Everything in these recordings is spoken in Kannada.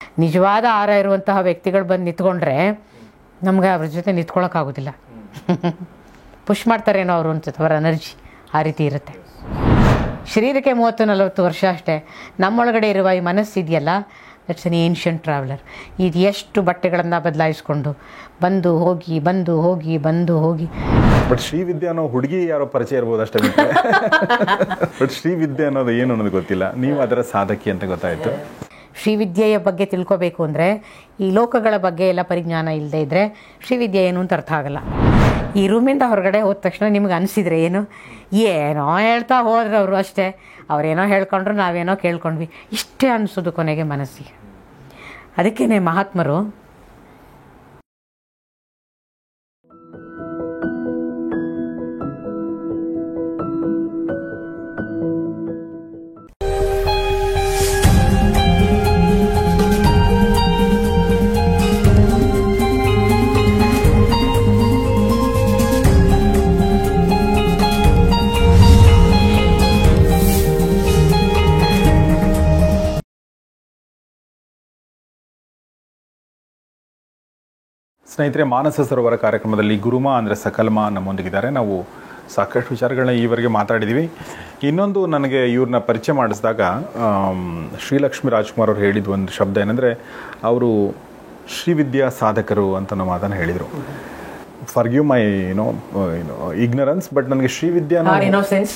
ನಿಜವಾದ ಆರ ಇರುವಂತಹ ವ್ಯಕ್ತಿಗಳು ಬಂದು ನಿಂತ್ಕೊಂಡ್ರೆ ನಮ್ಗೆ ಅವ್ರ ಜೊತೆ ನಿಂತ್ಕೊಳ್ಳೋಕ್ಕಾಗೋದಿಲ್ಲ. ಪುಷ್ ಮಾಡ್ತಾರೇನೋ ಅವರು ಅನ್ಸುತ್ತೆ, ಅವರ ಎನರ್ಜಿ ಆ ರೀತಿ ಇರುತ್ತೆ. ಶರೀರಕ್ಕೆ 30-40 ವರ್ಷ ಅಷ್ಟೇ. ನಮ್ಮೊಳಗಡೆ ಇರುವ ಈ ಮನಸ್ಸಿದೆಯಲ್ಲ, ದಟ್ಸ್ ಎನ್ ಏನ್ಷಿಯಂಟ್ ಟ್ರಾವೆಲರ್. ಇದು ಎಷ್ಟು ಬಟ್ಟೆಗಳನ್ನು ಬದಲಾಯಿಸ್ಕೊಂಡು ಬಂದು ಹೋಗಿ ಬಂದು ಹೋಗಿ ಬಂದು ಹೋಗಿ. ಬಟ್ ಶ್ರೀವಿದ್ಯಾ ಅನ್ನೋ ಹುಡುಗಿ ಯಾರೋ ಪರಿಚಯ ಇರ್ಬೋದು ಅಷ್ಟೇ. ಬಟ್ ಶ್ರೀವಿದ್ಯೆ ಅನ್ನೋದು ಏನು ಅನ್ನೋದು ಗೊತ್ತಿಲ್ಲ. ನೀವು ಅದರ ಸಾಧಕಿ ಅಂತ ಗೊತ್ತಾಯಿತು. ಶ್ರೀವಿದ್ಯೆಯ ಬಗ್ಗೆ ತಿಳ್ಕೊಬೇಕು ಅಂದರೆ ಈ ಲೋಕಗಳ ಬಗ್ಗೆ ಎಲ್ಲ ಪರಿಜ್ಞಾನ ಇಲ್ಲದೆ ಇದ್ದರೆ ಶ್ರೀವಿದ್ಯೆ ಏನು ಅಂತ ಅರ್ಥ ಆಗಲ್ಲ. ಈ ರೂಮಿಂದ ಹೊರಗಡೆ ಹೋದ ತಕ್ಷಣ ನಿಮ್ಗೆ ಅನಿಸಿದರೆ ಏನೋ ಹೇಳ್ತಾ ಹೋದ್ರೆ ಅವರು ಅಷ್ಟೇ, ಅವರೇನೋ ಹೇಳ್ಕೊಂಡ್ರು ನಾವೇನೋ ಕೇಳ್ಕೊಂಡ್ವಿ, ಇಷ್ಟೇ ಅನಿಸೋದು ಕೊನೆಗೆ ಮನಸ್ಸಿಗೆ. ಅದಕ್ಕೇ ಮಹಾತ್ಮರು ಸ್ನೇಹಿತರೆ, ಮಾನಸ ಸರೋವರ ಕಾರ್ಯಕ್ರಮದಲ್ಲಿ ಗುರುಮಾ ಅಂದರೆ ಸಕಲ್ಮಾ ನಮ್ಮೊಂದಿಗಿದ್ದಾರೆ. ನಾವು ಸಾಕಷ್ಟು ವಿಚಾರಗಳನ್ನ ಈವರೆಗೆ ಮಾತಾಡಿದ್ದೀವಿ. ಇನ್ನೊಂದು ನನಗೆ ಇವ್ರನ್ನ ಪರಿಚಯ ಮಾಡಿಸಿದಾಗ ಶ್ರೀಲಕ್ಷ್ಮಿ ರಾಜ್ಕುಮಾರ್ ಅವರು ಹೇಳಿದ ಒಂದು ಶಬ್ದ ಏನಂದರೆ, ಅವರು ಶ್ರೀವಿದ್ಯಾ ಸಾಧಕರು ಅಂತ ನಾವು ಮಾತನ್ನು ಹೇಳಿದರು. ಫರ್ಗಿವ್ ಮೈ ಇಗ್ನರೆನ್ಸ್, ಬಟ್ ನನಗೆ ಶ್ರೀವಿದ್ಯಾ ಇನ್ನೋಸೆನ್ಸ್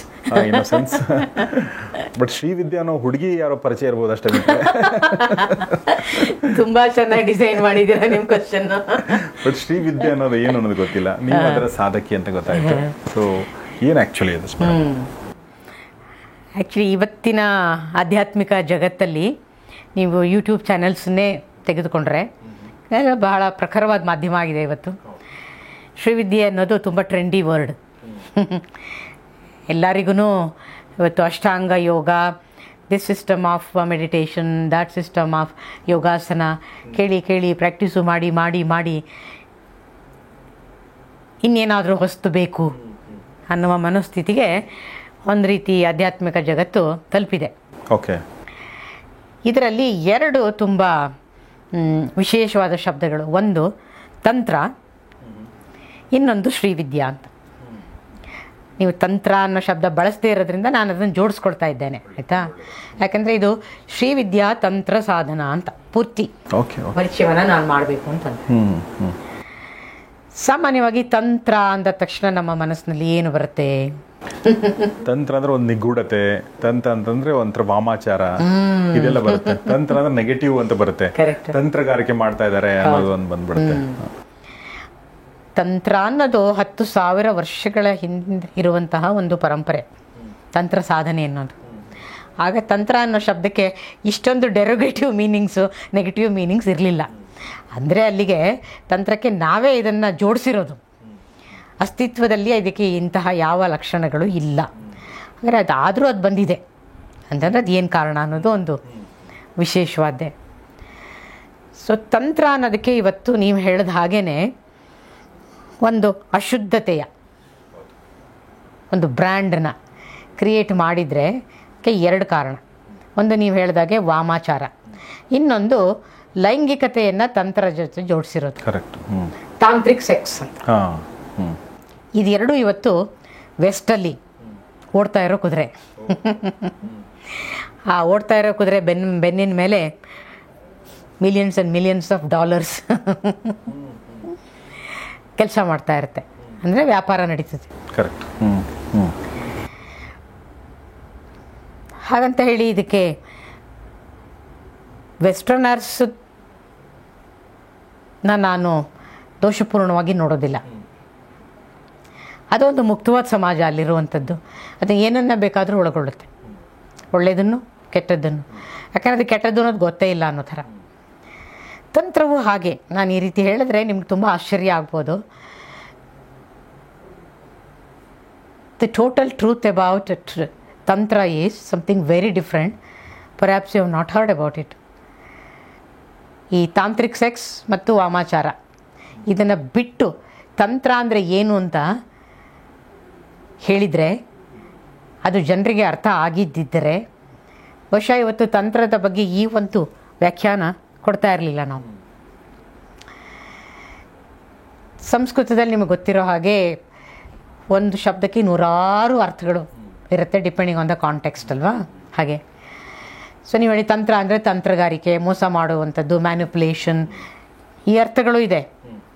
ಬಟ್ ಶ್ರೀವಿದ್ಯಾ ಅನ್ನೋ ಹುಡುಗಿ ಯಾರೋ ಪರಿಚಯ ಇರ್ಬೋದು ಅಷ್ಟೇ. ತುಂಬಾ ಚೆನ್ನಾಗಿ ಡಿಸೈನ್ ಮಾಡಿದ್ದೀರಾ ನಿಮ್ಮ ಕ್ವಶನ್. ಬಟ್ ಶ್ರೀವಿದ್ಯೆ ಅನ್ನೋದು ಏನು ಅನ್ನೋದು ಗೊತ್ತಿಲ್ಲ. ನೀವು ಅದರ ಸಾಧಕಿ ಅಂತ ಗೊತ್ತಾಯ್ತು. ಸೊ ಏನು ಆ್ಯಕ್ಚುಲಿ ಅದು? ಆ್ಯಕ್ಚುಲಿ ಇವತ್ತಿನ ಆಧ್ಯಾತ್ಮಿಕ ಜಗತ್ತಲ್ಲಿ ನೀವು ಯೂಟ್ಯೂಬ್ ಚಾನೆಲ್ಸನ್ನೇ ತೆಗೆದುಕೊಂಡ್ರೆ ಬಹಳ ಪ್ರಖರವಾದ ಮಾಧ್ಯಮ ಆಗಿದೆ ಇವತ್ತು. ಶ್ರೀವಿದ್ಯೆ ಅನ್ನೋದು ತುಂಬ ಟ್ರೆಂಡಿ ವರ್ಡ್. ಎಲ್ಲರಿಗೂ ಇವತ್ತು Ashtanga yoga, this system of meditation, that system of yogasana ಕೇಳಿ ಕೇಳಿ ಪ್ರಾಕ್ಟೀಸು ಮಾಡಿ ಮಾಡಿ ಮಾಡಿ ಇನ್ನೇನಾದರೂ ಹೊಸ್ತು ಬೇಕು ಅನ್ನುವ ಮನಸ್ಥಿತಿಗೆ ಒಂದು ರೀತಿ ಆಧ್ಯಾತ್ಮಿಕ ಜಗತ್ತು ತಲುಪಿದೆ. ಓಕೆ. ಇದರಲ್ಲಿ ಎರಡು ತುಂಬ ವಿಶೇಷವಾದ ಶಬ್ದಗಳು. ಒಂದು ತಂತ್ರ, ಇನ್ನೊಂದು ಶ್ರೀವಿದ್ಯಾ ಅಂತ. ನೀವು ತಂತ್ರ ಅನ್ನೋ ಶಬ್ದ ಬಳಸದೇ ಇರೋದ್ರಿಂದ ನಾನು ಅದನ್ನು ಜೋಡಿಸ್ಕೊಳ್ತಾ ಇದ್ದೇನೆ, ಆಯಿತಾ? ಯಾಕಂದರೆ ಇದು ಶ್ರೀವಿದ್ಯಾ ತಂತ್ರ ಸಾಧನ ಅಂತ ಪೂರ್ತಿ ಪರಿಚಯವನ್ನು ನಾನು ಮಾಡಬೇಕು ಅಂತ. ಸಾಮಾನ್ಯವಾಗಿ ತಂತ್ರ ಅಂದ ತಕ್ಷಣ ನಮ್ಮ ಮನಸ್ಸಿನಲ್ಲಿ ಏನು ಬರುತ್ತೆ? ತಂತ್ರ ಅಂದ್ರೆ ಒಂದು ನಿಗೂಢತೆ, ತಂತ್ರ ಅಂತಂದ್ರೆ ಒಂಥರ ವಾಮಾಚಾರ, ಇದೆಲ್ಲ ಬರುತ್ತೆ. ತಂತ್ರ ಅಂದ್ರೆ ನೆಗೆಟಿವ್ ಅಂತ ಬರುತ್ತೆ. ತಂತ್ರಗಾರಿಕೆ ಮಾಡ್ತಾ ಇದ್ದಾರೆ ಅನ್ನೋದು ಒಂದು ಬಂದ್ಬಿಡುತ್ತೆ. ತಂತ್ರ ಅನ್ನೋದು 10,000 ವರ್ಷಗಳ ಹಿಂದೆ ಇರುವಂತಹ ಒಂದು ಪರಂಪರೆ, ತಂತ್ರ ಸಾಧನೆ ಅನ್ನೋದು. ಆಗ ತಂತ್ರ ಅನ್ನೋ ಶಬ್ದಕ್ಕೆ ಇಷ್ಟೊಂದು ಡೆರೋಗೇಟಿವ್ ಮೀನಿಂಗ್ಸು, ನೆಗೆಟಿವ್ ಮೀನಿಂಗ್ಸ್ ಇರಲಿಲ್ಲ. ಅಂದರೆ ಅಲ್ಲಿಗೆ ತಂತ್ರಕ್ಕೆ ನಾವೇ ಇದನ್ನು ಜೋಡಿಸಿರೋದು. ಅಸ್ತಿತ್ವದಲ್ಲಿ ಇದಕ್ಕೆ ಇಂತಹ ಯಾವ ಲಕ್ಷಣಗಳು ಇಲ್ಲ. ಅಂದರೆ ಅದಾದರೂ ಅದು ಬಂದಿದೆ ಅಂತಂದರೆ ಅದು ಏನು ಕಾರಣ ಅನ್ನೋದು ಒಂದು ವಿಶೇಷವಾದ್ದೇ. ಸೊ ತಂತ್ರ ಅನ್ನೋದಕ್ಕೆ ಇವತ್ತು ನೀವು ಹೇಳಿದ ಹಾಗೇ ಒಂದು ಅಶುದ್ಧತೆಯ ಒಂದು ಬ್ರ್ಯಾಂಡನ್ನ ಕ್ರಿಯೇಟ್ ಮಾಡಿದರೆ ಎರಡು ಕಾರಣ. ಒಂದು ನೀವು ಹೇಳಿದಾಗೆ ವಾಮಾಚಾರ, ಇನ್ನೊಂದು ಲೈಂಗಿಕತೆಯನ್ನು ತಂತ್ರ ಜೊತೆ ಜೋಡಿಸಿರೋದು, ತಾಂತ್ರಿಕ್ ಸೆಕ್ಸ್ ಅಂತ. ಇದೆರಡೂ ಇವತ್ತು ವೆಸ್ಟಲ್ಲಿ ಓಡ್ತಾ ಇರೋ ಕುದುರೆ. ಆ ಓಡ್ತಾ ಇರೋ ಕುದುರೆ ಬೆನ್ನಿನ ಮೇಲೆ millions and millions of dollars ಕೆಲಸ ಮಾಡ್ತಾ ಇರುತ್ತೆ. ಅಂದರೆ ವ್ಯಾಪಾರ ನಡೀತದೆ. ಹಾಗಂತ ಹೇಳಿ ಇದಕ್ಕೆ ವೆಸ್ಟರ್ನರ್ಸ್ ನಾನು ದೋಷಪೂರ್ಣವಾಗಿ ನೋಡೋದಿಲ್ಲ. ಅದೊಂದು ಮುಕ್ತವಾದ ಸಮಾಜ ಅಲ್ಲಿರುವಂಥದ್ದು. ಅದು ಏನನ್ನ ಬೇಕಾದರೂ ಒಳಗೊಳ್ಳುತ್ತೆ, ಒಳ್ಳೆಯದನ್ನು ಕೆಟ್ಟದ್ದನ್ನು. ಯಾಕಂದರೆ ಅದು ಕೆಟ್ಟದ್ದು ಅನ್ನೋದು ಗೊತ್ತೇ ಇಲ್ಲ ಅನ್ನೋ ಥರ. ತಂತ್ರವು ಹಾಗೆ. ನಾನು ಈ ರೀತಿ ಹೇಳಿದ್ರೆ ನಿಮ್ಗೆ ತುಂಬ ಆಶ್ಚರ್ಯ ಆಗ್ಬೋದು. The total truth about tantra is something very different. Perhaps you have not heard about it. ಈ ತಾಂತ್ರಿಕ್ ಸೆಕ್ಸ್ ಮತ್ತು ವಾಮಾಚಾರ ಇದನ್ನು ಬಿಟ್ಟು ತಂತ್ರ ಅಂದರೆ ಏನು ಅಂತ ಹೇಳಿದರೆ, ಅದು ಜನರಿಗೆ ಅರ್ಥ ಆಗಿದ್ದಿದ್ದರೆ ಬಹುಶಃ ಇವತ್ತು ತಂತ್ರದ ಬಗ್ಗೆ ಈ ಒಂದು ವ್ಯಾಖ್ಯಾನ ಕೊಡ್ತಾ ಇರಲಿಲ್ಲ ನಾವು. ಸಂಸ್ಕೃತದಲ್ಲಿ ನಿಮಗೆ ಗೊತ್ತಿರೋ ಹಾಗೆ ಒಂದು ಶಬ್ದಕ್ಕೆ ನೂರಾರು ಅರ್ಥಗಳು ಇರುತ್ತೆ, ಡಿಪೆಂಡಿಂಗ್ ಆನ್ ದ ಕಾಂಟೆಕ್ಸ್ಟ್ ಅಲ್ವಾ. ಹಾಗೆ ಸೊ ನೀವು ಹೇಳಿ ತಂತ್ರ ಅಂದರೆ ತಂತ್ರಗಾರಿಕೆ, ಮೋಸ ಮಾಡುವಂಥದ್ದು, ಮ್ಯಾನಿಪುಲೇಷನ್, ಈ ಅರ್ಥಗಳು ಇದೆ,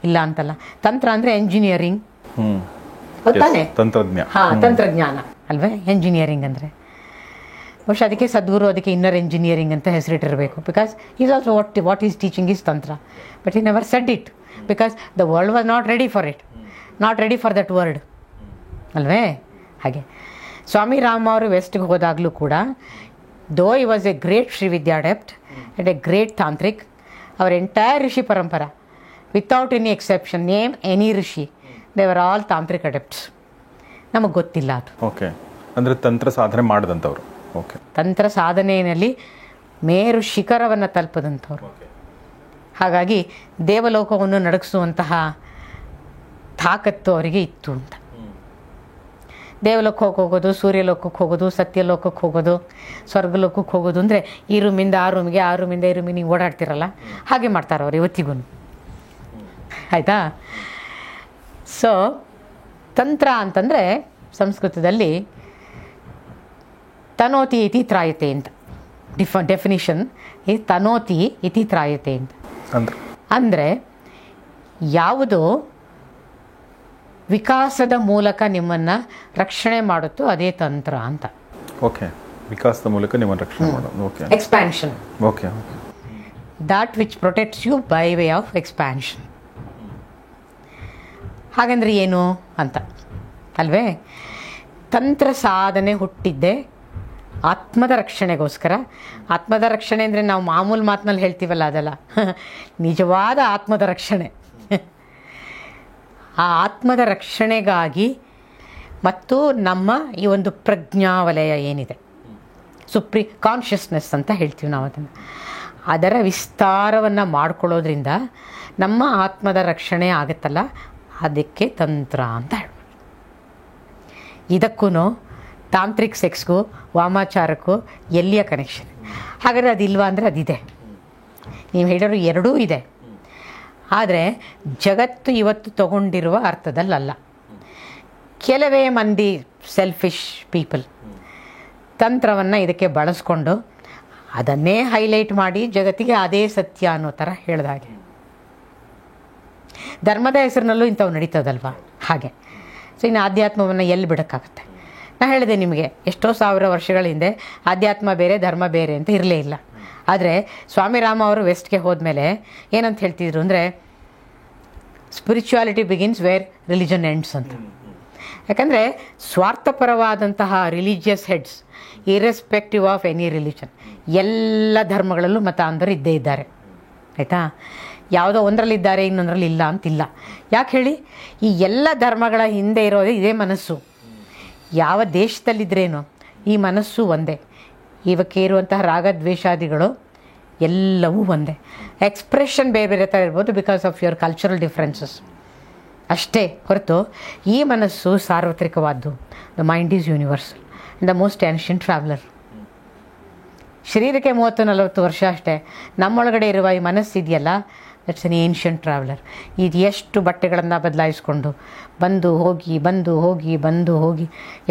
ಇಲ್ಲ ಅಂತಲ್ಲ. ತಂತ್ರ ಅಂದರೆ ಎಂಜಿನಿಯರಿಂಗ್, ಗೊತ್ತಾನೆ, ತಂತ್ರಜ್ಞಾನ ಅಲ್ವೇ ಎಂಜಿನಿಯರಿಂಗ್ ಅಂದರೆ. ಬಹುಶಃ ಅದಕ್ಕೆ ಸದ್ಗುರು ಅದಕ್ಕೆ ಇನ್ನರ್ ಎಂಜಿನಿಯರಿಂಗ್ ಅಂತ ಹೆಸರಿಟ್ಟಿರಬೇಕು. Because is also what is teaching is tantra, but he never said it because the world was not ready for it, not ready for that word ಅಲ್ವೇ. ಹಾಗೆ ಸ್ವಾಮಿ ರಾಮ್ ಅವರು ವೆಸ್ಟ್ಗೆ ಹೋದಾಗಲೂ ಕೂಡ, though he was a great Shri Vidya adept and a great tantrik, ಅವರ entire rishi parampara without any exception, name any rishi, they were all ತಾಂತ್ರಿಕ್ ಅಡೆಪ್ಟ್ಸ್. ನಮಗೆ ಗೊತ್ತಿಲ್ಲ ಅದು. ಓಕೆ, ಅಂದರೆ ತಂತ್ರ ಸಾಧನೆ ಮಾಡಿದಂಥವ್ರು. ಓಕೆ, ತಂತ್ರ ಸಾಧನೆಯಲ್ಲಿ ಮೇರು ಶಿಖರವನ್ನು ತಲುಪದಂಥವ್ರು. ಹಾಗಾಗಿ ದೇವಲೋಕವನ್ನು ನಡಗಿಸುವಂತಹ ತಾಕತ್ತು ಅವರಿಗೆ ಇತ್ತು ಅಂತ. ದೇವಲೋಕಕ್ಕೆ ಹೋಗೋದು, ಸೂರ್ಯಲೋಕಕ್ಕೆ ಹೋಗೋದು, ಸತ್ಯಲೋಕಕ್ಕೆ ಹೋಗೋದು, ಸ್ವರ್ಗಲೋಕಕ್ಕೆ ಹೋಗೋದು ಅಂದರೆ ಈ ರೂಮಿಂದ ಆ ರೂಮಿಗೆ, ಆ ರೂಮಿಂದ ಈ ರೂಮಿಗೆ ನೀವು ಓಡಾಡ್ತಿರಲ್ಲ, ಹಾಗೆ ಮಾಡ್ತಾರೆ ಅವ್ರು ಇವತ್ತಿಗೂ. ಆಯಿತಾ? ಸೊ ತಂತ್ರ ಅಂತಂದರೆ ಸಂಸ್ಕೃತದಲ್ಲಿ ತನೋತಿ ಇತಿ ತ್ರಾಯತೆ ಅಂತ ಡೆಫಿನಿಷನ್ ಈ ತನೋತಿ ಇತಿ ತ್ರಾಯತೆ ಅಂತ. ಅಂದರೆ ಯಾವುದು ವಿಕಾಸದ ಮೂಲಕ ನಿಮ್ಮನ್ನು ರಕ್ಷಣೆ ಮಾಡುತ್ತೋ ಅದೇ ತಂತ್ರ ಅಂತ. ಓಕೆ, ವಿಕಾಸದ ಮೂಲಕ ನಿಮ್ಮನ್ನು ರಕ್ಷಣೆ ಮಾಡೋದು. Okay, expansion. Okay, that which protects you by way of expansion. ಹಾಗಂದ್ರೆ ಏನು ಅಂತ ಅಲ್ವೇ? ತಂತ್ರ ಸಾಧನೆ ಹುಟ್ಟಿದ್ದೆ ಆತ್ಮದ ರಕ್ಷಣೆಗೋಸ್ಕರ. ಆತ್ಮದ ರಕ್ಷಣೆ ಅಂದರೆ ನಾವು ಮಾಮೂಲು ಮಾತಿನಲ್ಲಿ ಹೇಳ್ತೀವಲ್ಲ, ಅದಲ್ಲ, ನಿಜವಾದ ಆತ್ಮದ ರಕ್ಷಣೆ. ಆ ಆತ್ಮದ ರಕ್ಷಣೆಗಾಗಿ ಮತ್ತು ನಮ್ಮ ಈ ಒಂದು ಪ್ರಜ್ಞಾವಲಯ ಏನಿದೆ, ಕಾನ್ಷಿಯಸ್ನೆಸ್ ಅಂತ ಹೇಳ್ತೀವಿ ನಾವು, ಅದರ ವಿಸ್ತಾರವನ್ನು ಮಾಡ್ಕೊಳ್ಳೋದ್ರಿಂದ ನಮ್ಮ ಆತ್ಮದ ರಕ್ಷಣೆ ಆಗುತ್ತಲ್ಲ, ಅದಕ್ಕೆ ತಂತ್ರ ಅಂತ ಹೇಳ್ಬೋದು. ಇದಕ್ಕೂ ತಾಂತ್ರಿಕ್ ಸೆಕ್ಸ್ಗೂ ವಾಮಾಚಾರಕ್ಕೂ ಎಲ್ಲಿಯ ಕನೆಕ್ಷನ್? ಹಾಗಾದರೆ ಅದಿಲ್ವಾ ಅಂದರೆ ಅದಿದೆ. ನೀವು ಹೇಳಿರೋ ಎರಡೂ ಇದೆ, ಆದರೆ ಜಗತ್ತು ಇವತ್ತು ತಗೊಂಡಿರುವ ಅರ್ಥದಲ್ಲಲ್ಲ. ಕೆಲವೇ ಮಂದಿ ಸೆಲ್ಫಿಶ್ ಪೀಪಲ್ ತಂತ್ರವನ್ನು ಇದಕ್ಕೆ ಬಳಸ್ಕೊಂಡು ಅದನ್ನೇ ಹೈಲೈಟ್ ಮಾಡಿ ಜಗತ್ತಿಗೆ ಅದೇ ಸತ್ಯ ಅನ್ನೋ ಥರ ಹೇಳಿದಾಗೆ. ಧರ್ಮದ ಹೆಸರಿನಲ್ಲೂ ಇಂಥವು ನಡೀತದಲ್ವ. ಹಾಗೆ ಸೊ ಇನ್ನು ಆಧ್ಯಾತ್ಮವನ್ನು ಎಲ್ಲಿ ಬಿಡೋಕ್ಕಾಗುತ್ತೆ? ನಾನು ಹೇಳಿದೆ ನಿಮಗೆ, ಎಷ್ಟೋ ಸಾವಿರ ವರ್ಷಗಳ ಹಿಂದೆ ಆಧ್ಯಾತ್ಮ ಬೇರೆ ಧರ್ಮ ಬೇರೆ ಅಂತ ಇರಲೇ ಇಲ್ಲ. ಆದರೆ ಸ್ವಾಮಿ ರಾಮ ಅವರು ವೆಸ್ಟ್ಗೆ ಹೋದ್ಮೇಲೆ ಏನಂತ ಹೇಳ್ತಿದ್ರು ಅಂದರೆ, spirituality begins where religion ends ಅಂತ. ಯಾಕಂದರೆ ಸ್ವಾರ್ಥಪರವಾದಂತಹ religious heads, irrespective of any religion, ಎಲ್ಲ ಧರ್ಮಗಳಲ್ಲೂ ಮತಾಂಧರು ಇದ್ದೇ ಇದ್ದಾರೆ. ಆಯಿತಾ? ಯಾವುದೋ ಒಂದರಲ್ಲಿದ್ದಾರೆ ಇನ್ನೊಂದರಲ್ಲಿ ಇಲ್ಲ ಅಂತಿಲ್ಲ. ಯಾಕೆ ಹೇಳಿ? ಈ ಎಲ್ಲ ಧರ್ಮಗಳ ಹಿಂದೆ ಇರೋದೇ ಇದೇ ಮನಸ್ಸು. ಯಾವ ದೇಶದಲ್ಲಿದ್ದರೇನು ಈ ಮನಸ್ಸು ಒಂದೇ. ಇವಕ್ಕೆ ಇರುವಂತಹ ರಾಗದ್ವೇಷಾದಿಗಳು ಎಲ್ಲವೂ ಒಂದೇ. ಎಕ್ಸ್ಪ್ರೆಷನ್ ಬೇರೆ ಬೇರೆ ಥರ ಇರ್ಬೋದು because of your cultural differences ಅಷ್ಟೇ ಹೊರತು ಈ ಮನಸ್ಸು ಸಾರ್ವತ್ರಿಕವಾದ್ದು. The mind is universal the most ancient traveller. ಶರೀರಕ್ಕೆ 30-40 ವರ್ಷ ಅಷ್ಟೇ. ನಮ್ಮೊಳಗಡೆ ಇರುವ ಈ ಮನಸ್ಸಿದೆಯಲ್ಲ, ದಟ್ಸ್ ಎನ್ ಏನ್ಷಿಯಂಟ್ ಟ್ರಾವೆಲರ್. ಇದು ಎಷ್ಟು ಬಟ್ಟೆಗಳನ್ನು ಬದಲಾಯಿಸ್ಕೊಂಡು ಬಂದು ಹೋಗಿ ಬಂದು ಹೋಗಿ ಬಂದು ಹೋಗಿ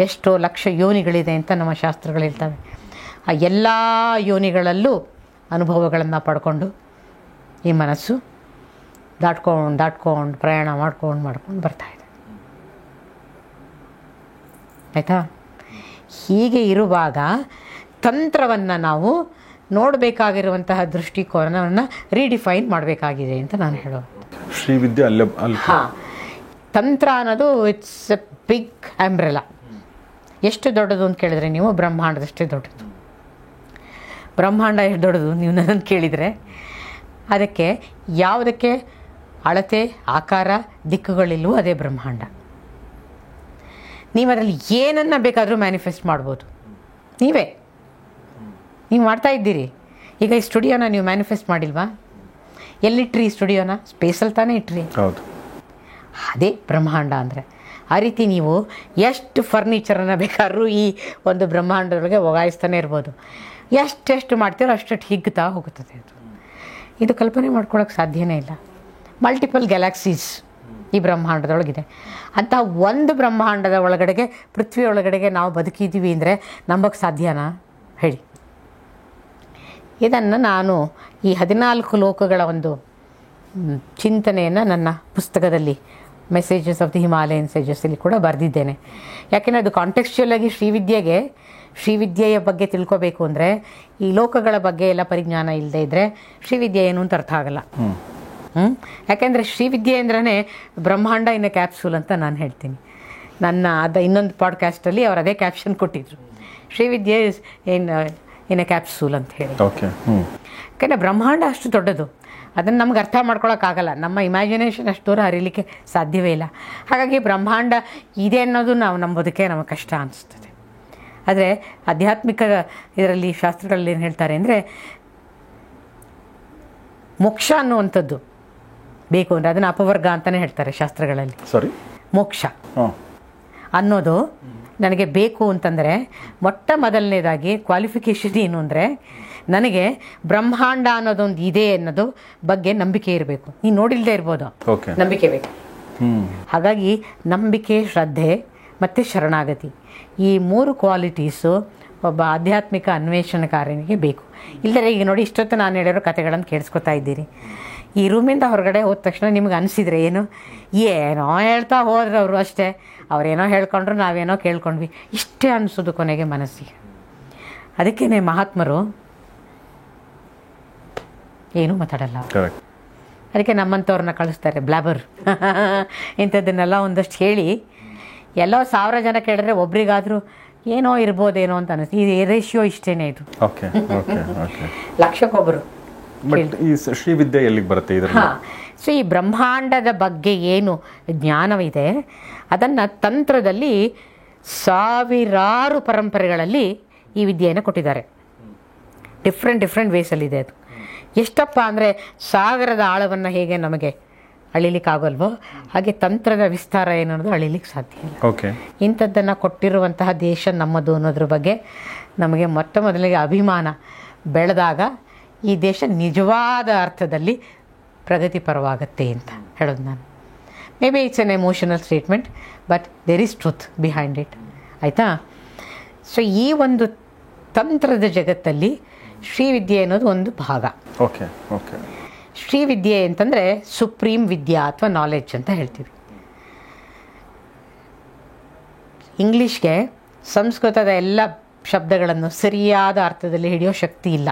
ಎಷ್ಟೋ ಲಕ್ಷ ಯೋನಿಗಳಿದೆ ಅಂತ ನಮ್ಮ ಶಾಸ್ತ್ರಗಳು ಹೇಳ್ತವೆ. ಆ ಎಲ್ಲ ಯೋನಿಗಳಲ್ಲೂ ಅನುಭವಗಳನ್ನು ಪಡ್ಕೊಂಡು ಈ ಮನಸ್ಸು ದಾಟ್ಕೊಂಡು ಪ್ರಯಾಣ ಮಾಡ್ಕೊಂಡು ಬರ್ತಾಯಿದೆ. ಆಯಿತಾ? ಹೀಗೆ ಇರುವಾಗ ತಂತ್ರವನ್ನು ನಾವು ನೋಡಬೇಕಾಗಿರುವಂತಹ ದೃಷ್ಟಿಕೋನವನ್ನು ರೀಡಿಫೈನ್ ಮಾಡಬೇಕಾಗಿದೆ ಅಂತ ನಾನು ಹೇಳೋದು. ಶ್ರೀವಿದ್ಯೆ ಅಲ್ಲ. ಹಾಂ, ತಂತ್ರ ಅನ್ನೋದು ಇಟ್ಸ್ ಎ ಬಿಗ್ ಅಂಬ್ರೆಲಾ. ಎಷ್ಟು ದೊಡ್ಡದು ಅಂತ ಕೇಳಿದ್ರೆ ನೀವು ಬ್ರಹ್ಮಾಂಡದಷ್ಟೇ ದೊಡ್ಡದು. ಬ್ರಹ್ಮಾಂಡ ಎಷ್ಟು ದೊಡ್ಡದು ನೀವು ನನ್ನನ್ನು ಕೇಳಿದರೆ, ಅದಕ್ಕೆ ಯಾವುದಕ್ಕೆ ಅಳತೆ ಆಕಾರ ದಿಕ್ಕುಗಳಿಲ್ವೋ ಅದೇ ಬ್ರಹ್ಮಾಂಡ. ನೀವು ಅದರಲ್ಲಿ ಏನನ್ನು ಬೇಕಾದರೂ ಮ್ಯಾನಿಫೆಸ್ಟ್ ಮಾಡ್ಬೋದು. ನೀವು ಮಾಡ್ತಾ ಇದ್ದೀರಿ. ಈಗ ಈ ಸ್ಟುಡಿಯೋನ ನೀವು ಮ್ಯಾನಿಫೆಸ್ಟ್ ಮಾಡಿಲ್ವಾ? ಎಲ್ಲಿಟ್ರಿ ಈ ಸ್ಟುಡಿಯೋನ? ಸ್ಪೇಸಲ್ಲಿ ತಾನೇ ಇಟ್ರಿ. ಹೌದು, ಅದೇ ಬ್ರಹ್ಮಾಂಡ ಅಂದರೆ. ಆ ರೀತಿ ನೀವು ಎಷ್ಟು ಫರ್ನಿಚರನ್ನು ಬೇಕಾದ್ರೂ ಈ ಒಂದು ಬ್ರಹ್ಮಾಂಡದೊಳಗೆ ಒಗಾಯಿಸ್ತಾನೆ ಇರ್ಬೋದು. ಎಷ್ಟೆಷ್ಟು ಮಾಡ್ತೀರೋ ಅಷ್ಟು ಹಿಗ್ತಾ ಹೋಗುತ್ತದೆ ಅದು. ಇದು ಕಲ್ಪನೆ ಮಾಡ್ಕೊಳ್ಳೋಕೆ ಸಾಧ್ಯನೇ ಇಲ್ಲ. ಮಲ್ಟಿಪಲ್ ಗ್ಯಾಲಕ್ಸೀಸ್ ಈ ಬ್ರಹ್ಮಾಂಡದೊಳಗಿದೆ. ಅಂಥ ಒಂದು ಬ್ರಹ್ಮಾಂಡದ ಒಳಗಡೆಗೆ, ಪೃಥ್ವಿ ಒಳಗಡೆಗೆ ನಾವು ಬದುಕಿದ್ದೀವಿ ಅಂದರೆ ನಂಬಕ್ಕೆ ಸಾಧ್ಯನಾ ಹೇಳಿ? ಇದನ್ನು ನಾನು ಈ 14 ಲೋಕಗಳ ಒಂದು ಚಿಂತನೆಯನ್ನು ನನ್ನ ಪುಸ್ತಕದಲ್ಲಿ ಮೆಸೇಜಸ್ ಆಫ್ ದಿ ಹಿಮಾಲಯನ್ ಸೇಜಸ್ಸಲ್ಲಿ ಕೂಡ ಬರೆದಿದ್ದೇನೆ. ಯಾಕೆಂದರೆ ಅದು ಕಾಂಟೆಕ್ಸ್ಚುಯಲ್ ಆಗಿ ಶ್ರೀವಿದ್ಯೆಯ ಬಗ್ಗೆ ತಿಳ್ಕೋಬೇಕು ಅಂದರೆ ಈ ಲೋಕಗಳ ಬಗ್ಗೆ ಎಲ್ಲ ಪರಿಜ್ಞಾನ ಇಲ್ಲದೆ ಇದ್ದರೆ ಶ್ರೀವಿದ್ಯೆ ಏನು ಅಂತ ಅರ್ಥ ಆಗಲ್ಲ. ಯಾಕೆಂದರೆ ಶ್ರೀವಿದ್ಯೆ ಅಂದ್ರೇ ಬ್ರಹ್ಮಾಂಡ ಇನ್ ಎ ಕ್ಯಾಪ್ಸೂಲ್ ಅಂತ ನಾನು ಹೇಳ್ತೀನಿ. ನನ್ನ ಇನ್ನೊಂದು ಪಾಡ್ಕಾಸ್ಟಲ್ಲಿ ಅವ್ರು ಅದೇ ಕ್ಯಾಪ್ಷನ್ ಕೊಟ್ಟಿದ್ರು, ಶ್ರೀವಿದ್ಯೆ ಇನ್ ಎ ಕ್ಯಾಪ್ಸೂಲ್ ಅಂತ ಹೇಳಿ. ಯಾಕೆಂದರೆ ಬ್ರಹ್ಮಾಂಡ ಅಷ್ಟು ದೊಡ್ಡದು, ಅದನ್ನು ನಮ್ಗೆ ಅರ್ಥ ಮಾಡ್ಕೊಳಕ್ಕಾಗಲ್ಲ. ನಮ್ಮ ಇಮ್ಯಾಜಿನೇಷನ್ ಅಷ್ಟು ದೂರ ಹರಿಲಿಕ್ಕೆ ಸಾಧ್ಯವೇ ಇಲ್ಲ. ಹಾಗಾಗಿ ಬ್ರಹ್ಮಾಂಡ ಇದೆ ಅನ್ನೋದು ನಾವು ನಂಬೋದಕ್ಕೆ ನಮಗೆ ಕಷ್ಟ ಅನಿಸ್ತದೆ. ಆದರೆ ಆಧ್ಯಾತ್ಮಿಕ ಇದರಲ್ಲಿ ಶಾಸ್ತ್ರಗಳಲ್ಲಿ ಏನು ಹೇಳ್ತಾರೆ ಅಂದರೆ, ಮೋಕ್ಷ ಅನ್ನುವಂಥದ್ದು ಬೇಕು ಅಂದರೆ ಅದನ್ನು ಅಪವರ್ಗ ಅಂತಲೇ ಹೇಳ್ತಾರೆ ಶಾಸ್ತ್ರಗಳಲ್ಲಿ. ಮೋಕ್ಷ ಅನ್ನೋದು ನನಗೆ ಬೇಕು ಅಂತಂದರೆ ಮೊಟ್ಟ ಮೊದಲನೇದಾಗಿ ಕ್ವಾಲಿಫಿಕೇಷನ್ ಏನು ಅಂದರೆ, ನನಗೆ ಬ್ರಹ್ಮಾಂಡ ಅನ್ನೋದೊಂದು ಇದೆ ಅನ್ನೋದು ಬಗ್ಗೆ ನಂಬಿಕೆ ಇರಬೇಕು. ನೀನು ನೋಡಿಲ್ಲದೆ ಇರ್ಬೋದು, ನಂಬಿಕೆ ಬೇಕು. ಹಾಗಾಗಿ ನಂಬಿಕೆ, ಶ್ರದ್ಧೆ ಮತ್ತು ಶರಣಾಗತಿ, ಈ 3 ಕ್ವಾಲಿಟೀಸು ಒಬ್ಬ ಆಧ್ಯಾತ್ಮಿಕ ಅನ್ವೇಷಣೆಕಾರನಿಗೆ ಬೇಕು. ಇಲ್ಲದ್ರೆ ಈಗ ನೋಡಿ, ಇಷ್ಟೊತ್ತು ನಾನು ಹೇಳಿರೋ ಕಥೆಗಳನ್ನು ಕೇಳಿಸ್ಕೊತಾ ಇದ್ದೀರಿ. ಈ ರೂಮಿಂದ ಹೊರಗಡೆ ಹೋದ ತಕ್ಷಣ ನಿಮ್ಗೆ ಅನಿಸಿದರೆ ಏನೋ ಹೇಳ್ತಾ ಹೋದ್ರೆ ಅವರು ಅಷ್ಟೇ, ಅವರೇನೋ ಹೇಳ್ಕೊಂಡ್ರು, ನಾವೇನೋ ಕೇಳ್ಕೊಂಡ್ವಿ, ಇಷ್ಟೇ ಅನಿಸೋದು ಕೊನೆಗೆ ಮನಸ್ಸಿಗೆ. ಅದಕ್ಕೇ ಮಹಾತ್ಮರು ಏನೂ ಮಾತಾಡಲ್ಲ. ಅದಕ್ಕೆ ನಮ್ಮಂಥವ್ರನ್ನ ಕಳಿಸ್ತಾರೆ, ಬ್ಲಾಬರ್ ಇಂಥದ್ದನ್ನೆಲ್ಲ ಒಂದಷ್ಟು ಹೇಳಿ ಎಲ್ಲೋ 1000 ಜನ ಕೇಳಿದ್ರೆ ಒಬ್ರಿಗಾದರೂ ಏನೋ ಇರ್ಬೋದೇನೋ ಅಂತ ಅನಿಸ್ತು. ಈ ರೇಷಿಯೋ ಇಷ್ಟೇನೆ ಇದು, ಲಕ್ಷಕ್ಕೊಬ್ಬರು. ಈ ಶ್ರೀವಿದ್ಯೆ ಎಲ್ಲಿಗೆ ಬರುತ್ತೆ? ಸೊ ಈ ಬ್ರಹ್ಮಾಂಡದ ಬಗ್ಗೆ ಏನು ಜ್ಞಾನವಿದೆ ಅದನ್ನು ತಂತ್ರದಲ್ಲಿ ಸಾವಿರಾರು ಪರಂಪರೆಗಳಲ್ಲಿ ಈ ವಿದ್ಯೆಯನ್ನು ಕೊಟ್ಟಿದ್ದಾರೆ. ಡಿಫ್ರೆಂಟ್ ವೇಸಲ್ಲಿದೆ ಅದು. ಎಷ್ಟಪ್ಪ ಅಂದರೆ ಸಾಗರದ ಆಳವನ್ನು ಹೇಗೆ ನಮಗೆ ಅಳಿಲಿಕ್ಕಾಗಲ್ವೋ ಹಾಗೆ ತಂತ್ರದ ವಿಸ್ತಾರ ಏನನ್ನೋದು ಅಳಿಲಿಕ್ಕೆ ಸಾಧ್ಯ ಇಲ್ಲ. ಇಂಥದ್ದನ್ನು ಕೊಟ್ಟಿರುವಂತಹ ದೇಶ ನಮ್ಮದು ಅನ್ನೋದ್ರ ಬಗ್ಗೆ ನಮಗೆ ಮೊಟ್ಟ ಮೊದಲಿಗೆ ಅಭಿಮಾನ ಬೆಳೆದಾಗ ಈ ದೇಶ ನಿಜವಾದ ಅರ್ಥದಲ್ಲಿ ಪ್ರಗತಿಪರವಾಗತ್ತೆ ಅಂತ ಹೇಳೋದು ನಾನು. Maybe it's an emotional statement, but there is truth behind it. ಆಯಿತಾ? ಸೊ ಈ ಒಂದು ತಂತ್ರದ ಜಗತ್ತಲ್ಲಿ ಶ್ರೀವಿದ್ಯೆ ಅನ್ನೋದು ಒಂದು ಭಾಗ. ಶ್ರೀವಿದ್ಯೆ ಅಂತಂದರೆ ಸುಪ್ರೀಂ ವಿದ್ಯಾ ಅಥವಾ ನಾಲೆಡ್ಜ್ ಅಂತ ಹೇಳ್ತೀವಿ. ಇಂಗ್ಲೀಷ್ಗೆ ಸಂಸ್ಕೃತದ ಎಲ್ಲ ಶಬ್ದಗಳನ್ನು ಸರಿಯಾದ ಅರ್ಥದಲ್ಲಿ ಹಿಡಿಯೋ ಶಕ್ತಿ ಇಲ್ಲ.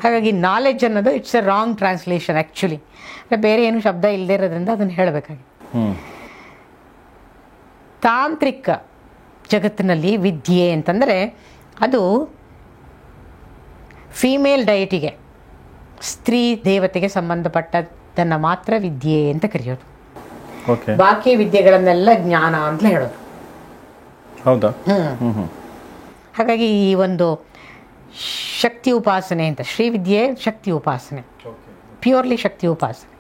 ಹಾಗಾಗಿ ನಾಲೆಡ್ಜ್ ಅನ್ನೋದು it's A wrong translation actually. ಬೇರೆ ಏನು ಶಬ್ದ ಇಲ್ಲದೆ ಇರೋದ್ರಿಂದ ಅದನ್ನು ಹೇಳಬೇಕಾಗಿದೆ. ತಾಂತ್ರಿಕ ಜಗತ್ತಿನಲ್ಲಿ ವಿದ್ಯೆ ಅಂತಂದರೆ ಅದು ಫೀಮೇಲ್ ಡಯಟಿಗೆ, ಸ್ತ್ರೀ ದೇವತೆಗೆ ಸಂಬಂಧಪಟ್ಟದ್ದನ್ನು ಮಾತ್ರ ವಿದ್ಯೆ ಅಂತ ಕರೆಯೋದು. ಬಾಕಿ ವಿದ್ಯೆಗಳನ್ನೆಲ್ಲ ಜ್ಞಾನ ಅಂತ ಹೇಳೋದು. ಹೌದಾ? ಹಾಗಾಗಿ ಈ ಒಂದು ಶಕ್ತಿ ಉಪಾಸನೆ ಅಂತ, ಶ್ರೀವಿದ್ಯೆ ಶಕ್ತಿ ಉಪಾಸನೆ, ಪ್ಯೂರ್ಲಿ ಶಕ್ತಿ ಉಪಾಸನೆ,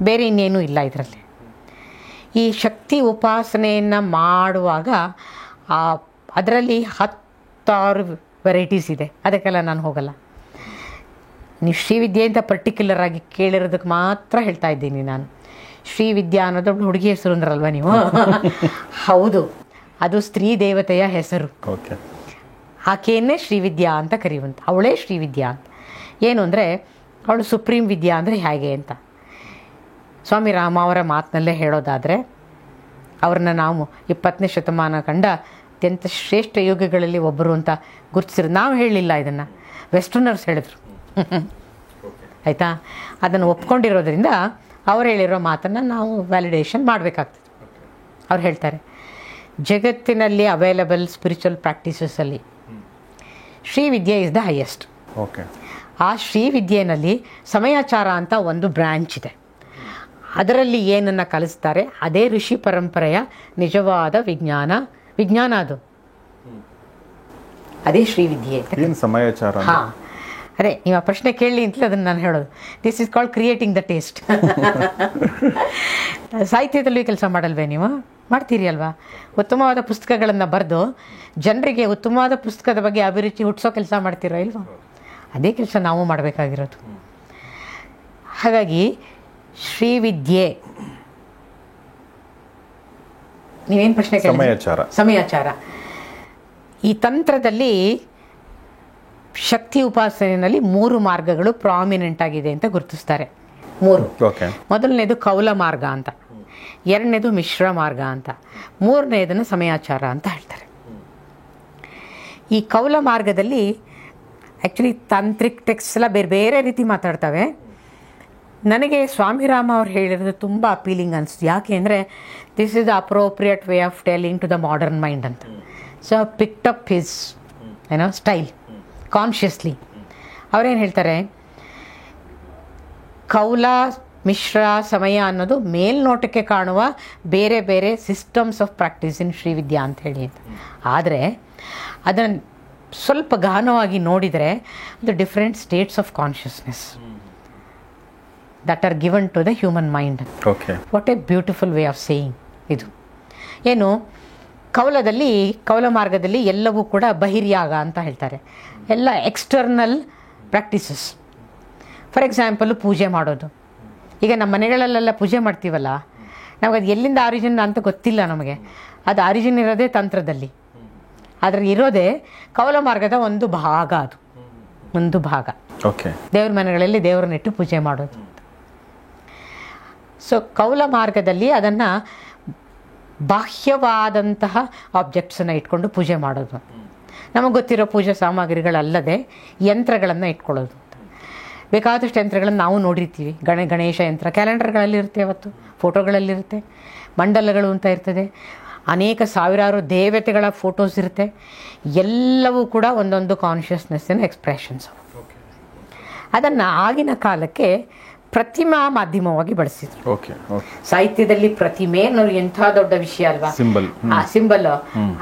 ಬೇರೆ ಇನ್ನೇನೂ ಇಲ್ಲ ಇದರಲ್ಲಿ. ಈ ಶಕ್ತಿ ಉಪಾಸನೆಯನ್ನು ಮಾಡುವಾಗ ಅದರಲ್ಲಿ 10 ವೆರೈಟೀಸ್ ಇದೆ. ಅದಕ್ಕೆಲ್ಲ ನಾನು ಹೋಗಲ್ಲ. ನೀವು ಶ್ರೀವಿದ್ಯೆ ಅಂತ ಪರ್ಟಿಕ್ಯುಲರ್ ಆಗಿ ಕೇಳಿರೋದಕ್ಕೆ ಮಾತ್ರ ಹೇಳ್ತಾ ಇದ್ದೀನಿ ನಾನು. ಶ್ರೀವಿದ್ಯಾ ಅನ್ನೋದು ಹುಡುಗಿ ಹೆಸರು ಅಂದ್ರಲ್ವ ನೀವು? ಹೌದು, ಅದು ಸ್ತ್ರೀ ದೇವತೆಯ ಹೆಸರು. ಆಕೆಯನ್ನೇ ಶ್ರೀವಿದ್ಯಾ ಅಂತ ಕರೆಯುವಂಥ, ಅವಳೇ ಶ್ರೀವಿದ್ಯಾ ಅಂತ. ಏನು ಅಂದರೆ ಅವಳು ಸುಪ್ರೀಂ ವಿದ್ಯಾ ಅಂದರೆ ಹೇಗೆ ಅಂತ ಸ್ವಾಮಿ ರಾಮ ಅವರ ಮಾತಿನಲ್ಲೇ ಹೇಳೋದಾದರೆ, ಅವ್ರನ್ನ ನಾವು 20ನೇ ಶತಮಾನ ಕಂಡ ಅತ್ಯಂತ ಶ್ರೇಷ್ಠ ಯೋಗಿಗಳಲ್ಲಿ ಒಬ್ಬರು ಅಂತ ಗುರುತಿಸಿದ್ರು. ನಾವು ಹೇಳಲಿಲ್ಲ, ಇದನ್ನು ವೆಸ್ಟರ್ನರ್ಸ್ ಹೇಳಿದ್ರು. ಆಯಿತಾ? ಅದನ್ನು ಒಪ್ಕೊಂಡಿರೋದ್ರಿಂದ ಅವ್ರು ಹೇಳಿರೋ ಮಾತನ್ನು ನಾವು ವ್ಯಾಲಿಡೇಷನ್ ಮಾಡಬೇಕಾಗ್ತದೆ. ಅವ್ರು ಹೇಳ್ತಾರೆ, ಜಗತ್ತಿನಲ್ಲಿ ಅವೈಲಬಲ್ ಸ್ಪಿರಿಚುವಲ್ ಪ್ರಾಕ್ಟೀಸಸಲ್ಲಿ ಶ್ರೀವಿದ್ಯೆ ಇಸ್ ದ ಹೈಯೆಸ್ಟ್. ಆ ಶ್ರೀವಿದ್ಯೆಯಲ್ಲಿ ಸಮಯಾಚಾರ ಅಂತ ಒಂದು ಬ್ರ್ಯಾಂಚ್ ಇದೆ. ಅದರಲ್ಲಿ ಏನನ್ನು ಕಲಿಸ್ತಾರೆ ಅದೇ ಋಷಿ ಪರಂಪರೆಯ ನಿಜವಾದ ವಿಜ್ಞಾನ ಅದು. ಅದೇ ಶ್ರೀವಿದ್ಯೆ. ಸಮಯಾಚಾರ? ಹಾಂ, ಅದೇ ನೀವು ಆ ಪ್ರಶ್ನೆ ಕೇಳಲಿ ಅಂತಲೇ ಅದನ್ನು ನಾನು ಹೇಳೋದು. This is called creating the taste. ಸಾಹಿತ್ಯದಲ್ಲೂ ಕೆಲಸ ಮಾಡಲ್ವೇ ನೀವು? ಮಾಡ್ತೀರಿ ಅಲ್ವಾ? ಉತ್ತಮವಾದ ಪುಸ್ತಕಗಳನ್ನು ಬರೆದು ಜನರಿಗೆ ಉತ್ತಮವಾದ ಪುಸ್ತಕದ ಬಗ್ಗೆ ಅಭಿರುಚಿ ಹುಟ್ಟಿಸೋ ಕೆಲಸ ಮಾಡ್ತೀರೋ ಇಲ್ವಾ? ಅದೇ ಕೆಲಸ ನಾವು ಮಾಡಬೇಕಾಗಿರೋದು. ಹಾಗಾಗಿ ಶ್ರೀವಿದ್ಯೆ, ನೀವೇನು ಪ್ರಶ್ನೆ ಸಮಯಾಚಾರ. ಸಮಯಾಚಾರ ಈ ತಂತ್ರದಲ್ಲಿ ಶಕ್ತಿ ಉಪಾಸನೆಯಲ್ಲಿ 3 ಮಾರ್ಗಗಳು ಪ್ರಾಮಿನೆಂಟ್ ಆಗಿದೆ ಅಂತ ಗುರುತಿಸ್ತಾರೆ. 3. ಮೊದಲನೇದು ಕೌಲ ಮಾರ್ಗ ಅಂತ, ಎರಡನೇದು ಮಿಶ್ರ ಮಾರ್ಗ ಅಂತ, ಮೂರನೇದನ್ನು ಸಮಯಾಚಾರ ಅಂತ ಹೇಳ್ತಾರೆ. ಈ ಕೌಲ ಮಾರ್ಗದಲ್ಲಿ ಆ್ಯಕ್ಚುಲಿ ತಾಂತ್ರಿಕ್ ಟೆಕ್ಸ್ಟ್ ಎಲ್ಲ ಬೇರೆ ಬೇರೆ ರೀತಿ ಮಾತಾಡ್ತವೆ. ನನಗೆ ಸ್ವಾಮಿರಾಮ ಅವ್ರು ಹೇಳಿರೋದು ತುಂಬ ಅಪೀಲಿಂಗ್ ಅನಿಸ್ತು. ಯಾಕೆ ಅಂದರೆ this is the appropriate way of telling to the modern mind ಅಂತ. So picked up his style consciously. ಅವರೇನು ಹೇಳ್ತಾರೆ, ಕೌಲ ಮಿಶ್ರ ಸಮಯ ಅನ್ನೋದು ಮೇಲ್ನೋಟಕ್ಕೆ ಕಾಣುವ ಬೇರೆ ಬೇರೆ systems of practice in Srividya ಅಂತ ಹೇಳಿ. ಆದರೆ ಅದನ್ನು ಸ್ವಲ್ಪ ಗಹನವಾಗಿ ನೋಡಿದರೆ ಅದು different states of consciousness that are given to the human mind. What a beautiful way of saying ಇದು. ಏನು, ಕೌಲ ಮಾರ್ಗದಲ್ಲಿ ಎಲ್ಲವೂ ಕೂಡ ಬಹಿರ್ಯಾಗ ಅಂತ ಹೇಳ್ತಾರೆ, ಎಲ್ಲ ಎಕ್ಸ್ಟರ್ನಲ್ ಪ್ರಾಕ್ಟೀಸಸ್. ಫಾರ್ ಎಕ್ಸಾಂಪಲ್ ಪೂಜೆ ಮಾಡೋದು. ಈಗ ನಮ್ಮ ಮನೆಗಳಲ್ಲೆಲ್ಲ ಪೂಜೆ ಮಾಡ್ತೀವಲ್ಲ, ನಮಗೆ ಅದು ಎಲ್ಲಿಂದ ಆರಿಜಿನ್ ಅಂತ ಗೊತ್ತಿಲ್ಲ ನಮಗೆ. ಅದು ಆರಿಜಿನ್ ಇರೋದೇ ತಂತ್ರದಲ್ಲಿ, ಆದರೆ ಇರೋದೇ ಕೌಲ ಮಾರ್ಗದ ಒಂದು ಭಾಗ. ಅದು ಒಂದು ಭಾಗ. ದೇವ್ರ ಮನೆಗಳಲ್ಲಿ ದೇವರನ್ನಿಟ್ಟು ಪೂಜೆ ಮಾಡೋದು. ಸೊ ಕೌಲ ಮಾರ್ಗದಲ್ಲಿ ಅದನ್ನು ಬಾಹ್ಯವಾದಂತಹ ಆಬ್ಜೆಕ್ಟ್ಸನ್ನು ಇಟ್ಕೊಂಡು ಪೂಜೆ ಮಾಡೋದು. ನಮಗೆ ಗೊತ್ತಿರೋ ಪೂಜಾ ಸಾಮಗ್ರಿಗಳಲ್ಲದೆ ಯಂತ್ರಗಳನ್ನು ಇಟ್ಕೊಳ್ಳೋದು. ಬೇಕಾದಷ್ಟು ಯಂತ್ರಗಳನ್ನು ನಾವು ನೋಡಿರ್ತೀವಿ. ಗಣೇಶ ಯಂತ್ರ ಕ್ಯಾಲೆಂಡರ್ಗಳಲ್ಲಿರುತ್ತೆ, ಅವತ್ತು ಫೋಟೋಗಳಲ್ಲಿರುತ್ತೆ. ಮಂಡಲಗಳು ಅಂತ ಇರ್ತದೆ, ಅನೇಕ ಸಾವಿರಾರು ದೇವತೆಗಳ ಫೋಟೋಸ್ ಇರುತ್ತೆ. ಎಲ್ಲವೂ ಕೂಡ ಒಂದೊಂದು ಕಾನ್ಷಿಯಸ್ನೆಸ್ಸಿನ ಎಕ್ಸ್ಪ್ರೆಷನ್ಸ್. ಅದನ್ನು ಆಗಿನ ಕಾಲಕ್ಕೆ ಪ್ರತಿಮಾ ಮಾಧ್ಯಮವಾಗಿ ಬಳಸಿದ್ರು. ಸಾಹಿತ್ಯದಲ್ಲಿ ಪ್ರತಿಮೆ ಅನ್ನೋದು ಎಂಥ ದೊಡ್ಡ ವಿಷಯ ಅಲ್ವಾ, ಆ ಸಿಂಬಲ್.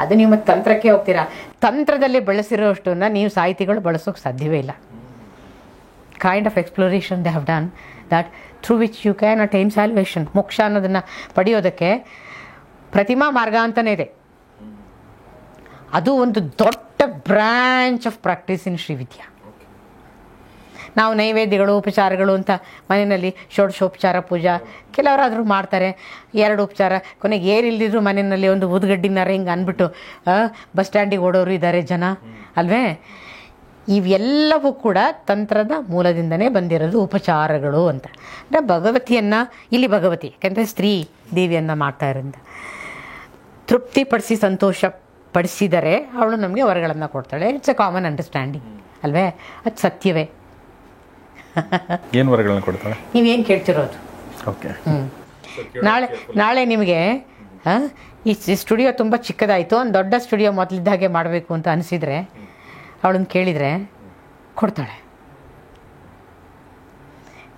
ಅದು ನೀವು ತಂತ್ರಕ್ಕೆ ಹೋಗ್ತೀರಾ, ತಂತ್ರದಲ್ಲಿ ಬಳಸಿರೋಷ್ಟನ್ನ ನೀವು ಸಾಹಿತಿಗಳು ಬಳಸೋಕೆ ಸಾಧ್ಯವೇ ಇಲ್ಲ. Kind of exploration they have done that through which you can attain salvation. ಮೋಕ್ಷ ಅನ್ನೋದನ್ನು ಪಡೆಯೋದಕ್ಕೆ ಪ್ರತಿಮಾ ಮಾರ್ಗ ಅಂತಲೇ ಇದೆ. ಅದು ಒಂದು ದೊಡ್ಡ branch of practice in Srividya. ನಾವು ನೈವೇದ್ಯಗಳು ಉಪಚಾರಗಳು ಅಂತ ಮನೆಯಲ್ಲಿ ಷೋಡಶೋಪಚಾರ ಪೂಜಾ ಕೆಲವರಾದರೂ ಮಾಡ್ತಾರೆ, 2 ಉಪಚಾರ, ಕೊನೆಗೆ ಏರಿಲ್ದಿದ್ರು ಮನೆಯಲ್ಲಿ ಒಂದು ಊದುಗಡ್ಡಿನಾರ ಹಿಂಗೆ ಅಂದ್ಬಿಟ್ಟು ಬಸ್ ಸ್ಟ್ಯಾಂಡಿಗೆ ಓಡೋರು ಇದ್ದಾರೆ ಜನ ಅಲ್ವೇ. ಇವೆಲ್ಲವೂ ಕೂಡ ತಂತ್ರದ ಮೂಲದಿಂದನೇ ಬಂದಿರೋದು ಉಪಚಾರಗಳು ಅಂತ. ಅಂದರೆ ಭಗವತಿಯನ್ನು, ಇಲ್ಲಿ ಭಗವತಿ ಯಾಕೆಂದರೆ ಸ್ತ್ರೀ ದೇವಿಯನ್ನು ಮಾಡ್ತಾ ಇರೋದ್ರಿಂದ ತೃಪ್ತಿಪಡಿಸಿ ಸಂತೋಷ ಪಡಿಸಿದರೆ ಅವಳು ನಮಗೆ ವರಗಳನ್ನು ಕೊಡ್ತಾಳೆ. ಇಟ್ಸ್ ಎ ಕಾಮನ್ ಅಂಡರ್ಸ್ಟ್ಯಾಂಡಿಂಗ್ ಅಲ್ವೇ, ಅದು ಸತ್ಯವೇ. ಏನು ವರಗಳನ್ನು ಕೊಡ್ತಾಳೆ ನೀವೇನು ಕೇಳ್ತಿರೋದು. ನಾಳೆ ನಿಮಗೆ ಈ ಸ್ಟುಡಿಯೋ ತುಂಬ ಚಿಕ್ಕದಾಯಿತು, ಒಂದು ದೊಡ್ಡ ಸ್ಟುಡಿಯೋ ಮೊದಲಿದ್ದಾಗೆ ಮಾಡಬೇಕು ಅಂತ ಅನಿಸಿದರೆ ಅವಳನ್ನು ಕೇಳಿದರೆ ಕೊಡ್ತಾಳೆ.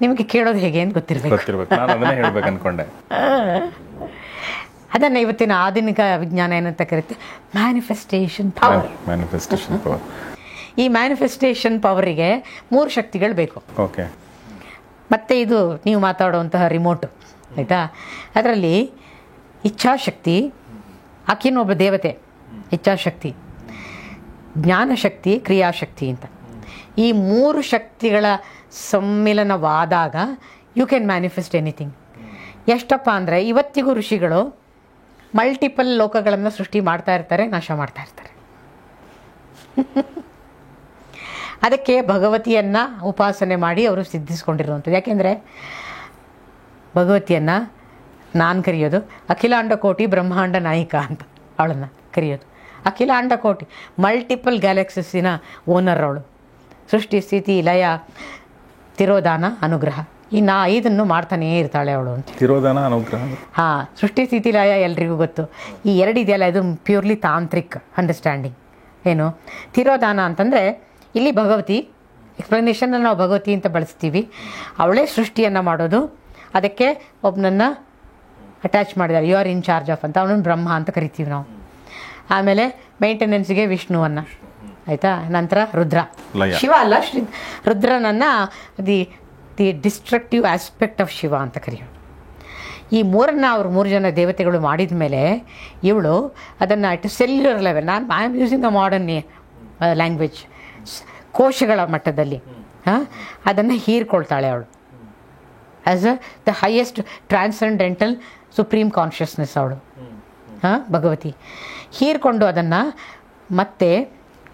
ನಿಮಗೆ ಕೇಳೋದು ಹೇಗೆ ಅಂತ ಗೊತ್ತಿರಬೇಕು. ಅದನ್ನು ಇವತ್ತಿನ ಆಧುನಿಕ ವಿಜ್ಞಾನ ಏನಂತ ಕರೀತೆ, ಮ್ಯಾನಿಫೆಸ್ಟೇಷನ್ ಪವರ್. ಈ ಮ್ಯಾನಿಫೆಸ್ಟೇಷನ್ ಪವರಿಗೆ 3 ಶಕ್ತಿಗಳು ಬೇಕು. ಮತ್ತು ಇದು ನೀವು ಮಾತಾಡುವಂತಹ ರಿಮೋಟು ಆಯಿತಾ, ಅದರಲ್ಲಿ ಇಚ್ಛಾಶಕ್ತಿ, ಆಕಿನ ಒಬ್ಬ ದೇವತೆ ಇಚ್ಛಾಶಕ್ತಿ, ಜ್ಞಾನಶಕ್ತಿ, ಕ್ರಿಯಾಶಕ್ತಿ ಅಂತ. ಈ 3 ಶಕ್ತಿಗಳ ಸಮ್ಮಿಲನವಾದಾಗ ಯು ಕ್ಯಾನ್ ಮ್ಯಾನಿಫೆಸ್ಟ್ ಎನಿಥಿಂಗ್. ಎಷ್ಟಪ್ಪ ಅಂದರೆ ಇವತ್ತಿಗೂ ಋಷಿಗಳು ಮಲ್ಟಿಪಲ್ ಲೋಕಗಳನ್ನು ಸೃಷ್ಟಿ ಮಾಡ್ತಾ ಇರ್ತಾರೆ, ನಾಶ ಮಾಡ್ತಾ ಇರ್ತಾರೆ. ಅದಕ್ಕೆ ಭಗವತಿಯನ್ನು ಉಪಾಸನೆ ಮಾಡಿ ಅವರು ಸಿದ್ಧಿಸ್ಕೊಂಡಿರುವಂಥದ್ದು. ಯಾಕೆಂದರೆ ಭಗವತಿಯನ್ನು ನಾನು ಕರೆಯೋದು ಅಖಿಲಾಂಡ ಕೋಟಿ ಬ್ರಹ್ಮಾಂಡ ನಾಯಿಕ ಅಂತ ಅವಳನ್ನು ಕರೆಯೋದು. ಅಖಿಲಾಂಡ ಕೋಟಿ ಮಲ್ಟಿಪಲ್ ಗ್ಯಾಲಕ್ಸಿಸಿನ ಓನರ್ ಅವಳು. ಸೃಷ್ಟಿ, ಸ್ಥಿತಿ, ಲಯ, ತಿರೋಧಾನ, ಅನುಗ್ರಹ, ಈ 5 ಮಾಡ್ತಾನೇ ಇರ್ತಾಳೆ ಅವಳು ಅಂತ. ತಿರೋಧಾನ, ಅನುಗ್ರಹ. ಹಾಂ, ಸೃಷ್ಟಿ, ಸ್ಥಿತಿ, ಲಯ ಎಲ್ರಿಗೂ ಗೊತ್ತು. ಈ 2 ಇದೆಯಲ್ಲ, ಇದು ಪ್ಯೂರ್ಲಿ ತಾಂತ್ರಿಕ್ ಅಂಡರ್ಸ್ಟ್ಯಾಂಡಿಂಗ್. ಏನು ತಿರೋಧಾನ ಅಂತಂದರೆ ಇಲ್ಲಿ ಭಗವತಿ ಎಕ್ಸ್ಪ್ಲನೇಷನ್ನ ನಾವು ಭಗವತಿ ಅಂತ ಬಳಸ್ತೀವಿ. ಅವಳೇ ಸೃಷ್ಟಿಯನ್ನು ಮಾಡೋದು. ಅದಕ್ಕೆ ಒಬ್ಬನನ್ನು ಅಟ್ಯಾಚ್ ಮಾಡಿದ್ದಾರೆ, you are in charge of ಅಂತ. ಅವನನ್ನು ಬ್ರಹ್ಮ ಅಂತ ಕರಿತೀವಿ ನಾವು. ಆಮೇಲೆ ಮೇಂಟೆನೆನ್ಸ್ಗೆ ವಿಷ್ಣುವನ್ನು, ಆಯಿತಾ. ನಂತರ ರುದ್ರ, ಶಿವ ಅಲ್ಲ, ರುದ್ರನನ್ನು the destructive aspect of Shiva ಅಂತ ಕರೆಯೋದು. ಈ 3 ಅವರು 3 ಜನ ದೇವತೆಗಳು ಮಾಡಿದ ಮೇಲೆ ಇವಳು ಅದನ್ನು it cellular level, I am using the modern language, ಕೋಶಗಳ ಮಟ್ಟದಲ್ಲಿ ಅದನ್ನು ಹೀರ್ಕೊಳ್ತಾಳೆ ಅವಳು. As the highest transcendental supreme consciousness ಅವಳು, ಹಾಂ, ಭಗವತಿ. ಹೀರ್ಕೊಂಡು ಅದನ್ನು ಮತ್ತೆ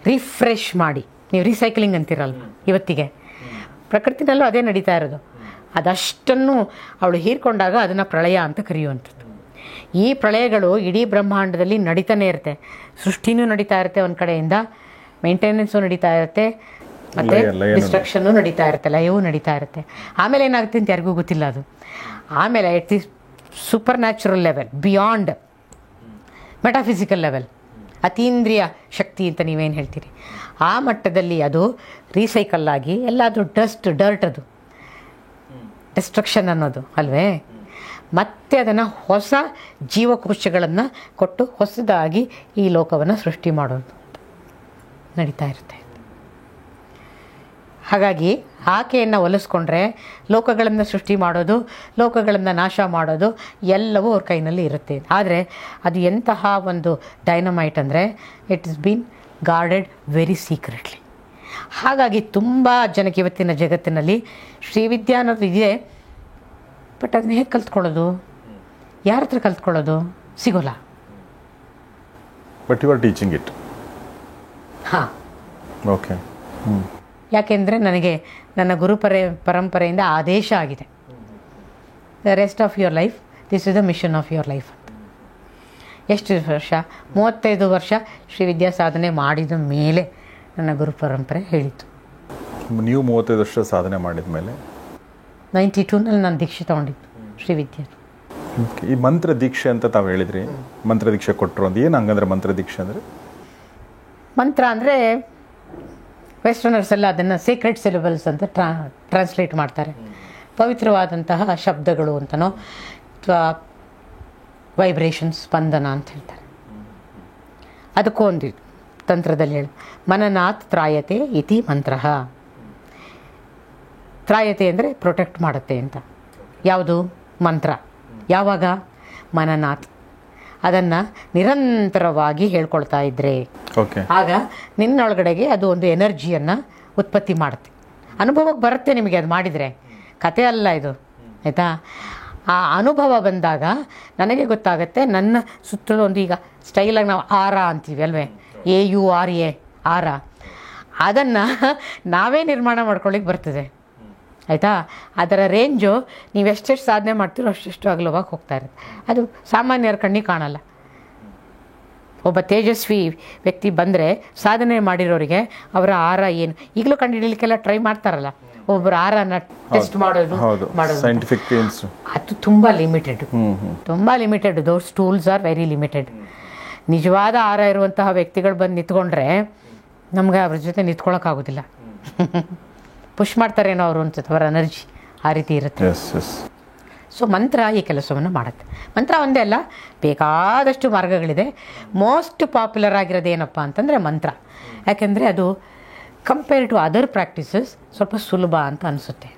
ರಿಫ್ರೆಶ್ ಮಾಡಿ, ನೀವು ರೀಸೈಕ್ಲಿಂಗ್ ಅಂತೀರಲ್ವ ಇವತ್ತಿಗೆ, ಪ್ರಕೃತಿನಲ್ಲೂ ಅದೇ ನಡೀತಾ ಇರೋದು. ಅದಷ್ಟನ್ನು ಅವಳು ಹೀರ್ಕೊಂಡಾಗ ಅದನ್ನು ಪ್ರಳಯ ಅಂತ ಕರೆಯುವಂಥದ್ದು. ಈ ಪ್ರಳಯಗಳು ಇಡೀ ಬ್ರಹ್ಮಾಂಡದಲ್ಲಿ ನಡೀತಾನೆ ಇರುತ್ತೆ. ಸೃಷ್ಟಿನೂ ನಡೀತಾ ಇರುತ್ತೆ ಒಂದು ಕಡೆಯಿಂದ, ಮೇಂಟೆನೆನ್ಸು ನಡೀತಾ ಇರುತ್ತೆ, ಮತ್ತು ಡಿಸ್ಟ್ರಕ್ಷನ್ನು ನಡೀತಾ ಇರುತ್ತೆ, ಲಯವೂ ನಡೀತಾ ಇರುತ್ತೆ. ಆಮೇಲೆ ಏನಾಗುತ್ತೆ ಅಂತ ಯಾರಿಗೂ ಗೊತ್ತಿಲ್ಲ ಅದು. ಆಮೇಲೆ it the supernatural level, beyond metaphysical level, ಅತೀಂದ್ರಿಯ ಶಕ್ತಿ ಅಂತ ನೀವೇನು ಹೇಳ್ತೀರಿ, ಆ ಮಟ್ಟದಲ್ಲಿ ಅದು ರೀಸೈಕಲ್ ಆಗಿ ಎಲ್ಲಾದರೂ ಡರ್ಟ್ ಅದು ಡಿಸ್ಟ್ರಕ್ಷನ್ ಅನ್ನೋದು ಅಲ್ವೇ, ಮತ್ತೆ ಅದನ್ನು ಹೊಸ ಜೀವಕೋಶಗಳನ್ನು ಕೊಟ್ಟು ಹೊಸದಾಗಿ ಈ ಲೋಕವನ್ನು ಸೃಷ್ಟಿ ಮಾಡೋದು ನಡೀತಾ ಇರುತ್ತೆ. ಹಾಗಾಗಿ ಆಕೆಯನ್ನು ಒಲಿಸ್ಕೊಂಡ್ರೆ ಲೋಕಗಳನ್ನು ಸೃಷ್ಟಿ ಮಾಡೋದು, ಲೋಕಗಳನ್ನು ನಾಶ ಮಾಡೋದು ಎಲ್ಲವೂ ಅವ್ರ ಕೈನಲ್ಲಿ ಇರುತ್ತೆ. ಆದರೆ ಅದು ಎಂತಹ ಒಂದು ಡೈನಮೈಟ್ ಅಂದರೆ it is been guarded very secretly. ಹಾಗಾಗಿ ತುಂಬ ಜನಕ್ಕೆ ಇವತ್ತಿನ ಜಗತ್ತಿನಲ್ಲಿ ಶ್ರೀವಿದ್ಯಾ ಅನ್ನೋದು ಇದೆ, ಬಟ್ ಅದನ್ನ ಹೇಗೆ ಕಲ್ತ್ಕೊಳ್ಳೋದು, ಯಾರ ಹತ್ರ ಕಲ್ತ್ಕೊಳ್ಳೋದು, ಸಿಗೋಲ್ಲ. But you are teaching it. ಹಾಂ, ಓಕೆ. ಯಾಕೆಂದರೆ ನನಗೆ ನನ್ನ ಪರಂಪರೆಯಿಂದ ಆದೇಶ ಆಗಿದೆ, the rest of your life this is the mission of your life ಅಂತ. ಎಷ್ಟು ವರ್ಷ? 35 ವರ್ಷ ಶ್ರೀವಿದ್ಯಾ ಸಾಧನೆ ಮಾಡಿದ ಮೇಲೆ ನನ್ನ ಗುರು ಪರಂಪರೆ ಹೇಳಿತು. ನೀವು 35 ವರ್ಷ ಸಾಧನೆ ಮಾಡಿದ ಮೇಲೆ 92ನಲ್ಲಿ ನಾನು ದೀಕ್ಷೆ ತೊಗೊಂಡಿದ್ದು ಶ್ರೀವಿದ್ಯಾ. ಈ ಮಂತ್ರ ದೀಕ್ಷೆ ಅಂತ ತಾವು ಹೇಳಿದ್ರಿ, ಮಂತ್ರ ದೀಕ್ಷೆ ಕೊಟ್ಟರು ಅಂತ. ಏನು ಹಂಗಂದ್ರೆ ಮಂತ್ರ ದೀಕ್ಷೆ ಅಂದರೆ? ಮಂತ್ರ ಅಂದರೆ ವೆಸ್ಟರ್ನರ್ಸ್ ಎಲ್ಲ ಅದನ್ನು ಸೀಕ್ರೆಟ್ ಸಿಲೆಬಲ್ಸ್ ಅಂತ ಟ್ರಾನ್ಸ್ಲೇಟ್ ಮಾಡ್ತಾರೆ. ಪವಿತ್ರವಾದಂತಹ ಶಬ್ದಗಳು ಅಂತನೋ ಅಥವಾ ವೈಬ್ರೇಷನ್ಸ್, ಸ್ಪಂದನ ಅಂತ ಹೇಳ್ತಾರೆ. ಅದಕ್ಕೂ ಒಂದು ತಂತ್ರದಲ್ಲಿ ಹೇಳಿ, ಮನನಾತ್ ತ್ರಾಯತೆ ಇತಿ ಮಂತ್ರ. ತ್ರಾಯತೆ ಅಂದರೆ ಪ್ರೊಟೆಕ್ಟ್ ಮಾಡುತ್ತೆ ಅಂತ. ಯಾವುದು? ಮಂತ್ರ. ಯಾವಾಗ? ಮನನಾಥ್. ಅದನ್ನು ನಿರಂತರವಾಗಿ ಹೇಳ್ಕೊಳ್ತಾ ಇದ್ರೆ ಆಗ ನಿನ್ನೊಳಗಡೆಗೆ ಅದು ಒಂದು ಎನರ್ಜಿಯನ್ನು ಉತ್ಪತ್ತಿ ಮಾಡುತ್ತೆ. ಅನುಭವಕ್ಕೆ ಬರುತ್ತೆ ನಿಮಗೆ ಅದು ಮಾಡಿದರೆ, ಕತೆ ಅಲ್ಲ ಇದು, ಆಯಿತಾ? ಆ ಅನುಭವ ಬಂದಾಗ ನನಗೆ ಗೊತ್ತಾಗುತ್ತೆ. ನನ್ನ ಸುತ್ತಲೂ ಒಂದು, ಈಗ ಸ್ಟೈಲಾಗಿ ನಾವು ಆರ ಅಂತೀವಿ ಅಲ್ವೇ, AURA, ಆರ, ಅದನ್ನು ನಾವೇ ನಿರ್ಮಾಣ ಮಾಡ್ಕೊಳ್ಳಿಕ್ಕೆ ಬರ್ತದೆ, ಆಯಿತಾ? ಅದರ ರೇಂಜು ನೀವೆಷ್ಟೆಷ್ಟು ಸಾಧನೆ ಮಾಡ್ತೀರೋ ಅಷ್ಟೆಷ್ಟು ಅಗಲವಾಗಿ ಹೋಗ್ತಾ ಇರುತ್ತೆ. ಅದು ಸಾಮಾನ್ಯರ ಕಣ್ಣಿಗೆ ಕಾಣಲ್ಲ. ಒಬ್ಬ ತೇಜಸ್ವಿ ವ್ಯಕ್ತಿ ಬಂದರೆ ಸಾಧನೆ ಮಾಡಿರೋರಿಗೆ ಅವರ ಆರ ಏನು ಈಗಲೂ ಕಂಡು ಹಿಡಿಲಿಕ್ಕೆಲ್ಲ ಟ್ರೈ ಮಾಡ್ತಾರಲ್ಲ, ಒಬ್ಬರು ಆರನ್ನು ಟೆಸ್ಟ್ ಮಾಡೋದು ಸೈಂಟಿಫಿಕ್ ಅದು ತುಂಬ ಲಿಮಿಟೆಡ್, ತುಂಬ limited. Those tools are very limited. ನಿಜವಾದ ಆರ ಇರುವಂತಹ ವ್ಯಕ್ತಿಗಳು ಬಂದು ನಿಂತ್ಕೊಂಡ್ರೆ ನಮ್ಗೆ ಅವ್ರ ಜೊತೆ ನಿಂತ್ಕೊಳ್ಳೋಕ್ಕಾಗೋದಿಲ್ಲ. ಪುಷ್ ಮಾಡ್ತಾರೇನೋ ಅವರು ಅನ್ಸುತ್ತೆ, ಅವರ ಎನರ್ಜಿ ಆ ರೀತಿ ಇರುತ್ತೆ. ಸೊ ಮಂತ್ರ ಈ ಕೆಲಸವನ್ನು ಮಾಡುತ್ತೆ. ಮಂತ್ರ ಒಂದೇ ಅಲ್ಲ, ಬೇಕಾದಷ್ಟು ಮಾರ್ಗಗಳಿದೆ. ಮೋಸ್ಟ್ ಪಾಪ್ಯುಲರ್ ಆಗಿರೋದು ಏನಪ್ಪ ಅಂತಂದರೆ ಮಂತ್ರ. ಯಾಕೆಂದರೆ ಅದು ಕಂಪೇರ್ ಟು ಅದರ್ ಪ್ರಾಕ್ಟೀಸಸ್ ಸ್ವಲ್ಪ ಸುಲಭ ಅಂತ ಅನಿಸುತ್ತೆ.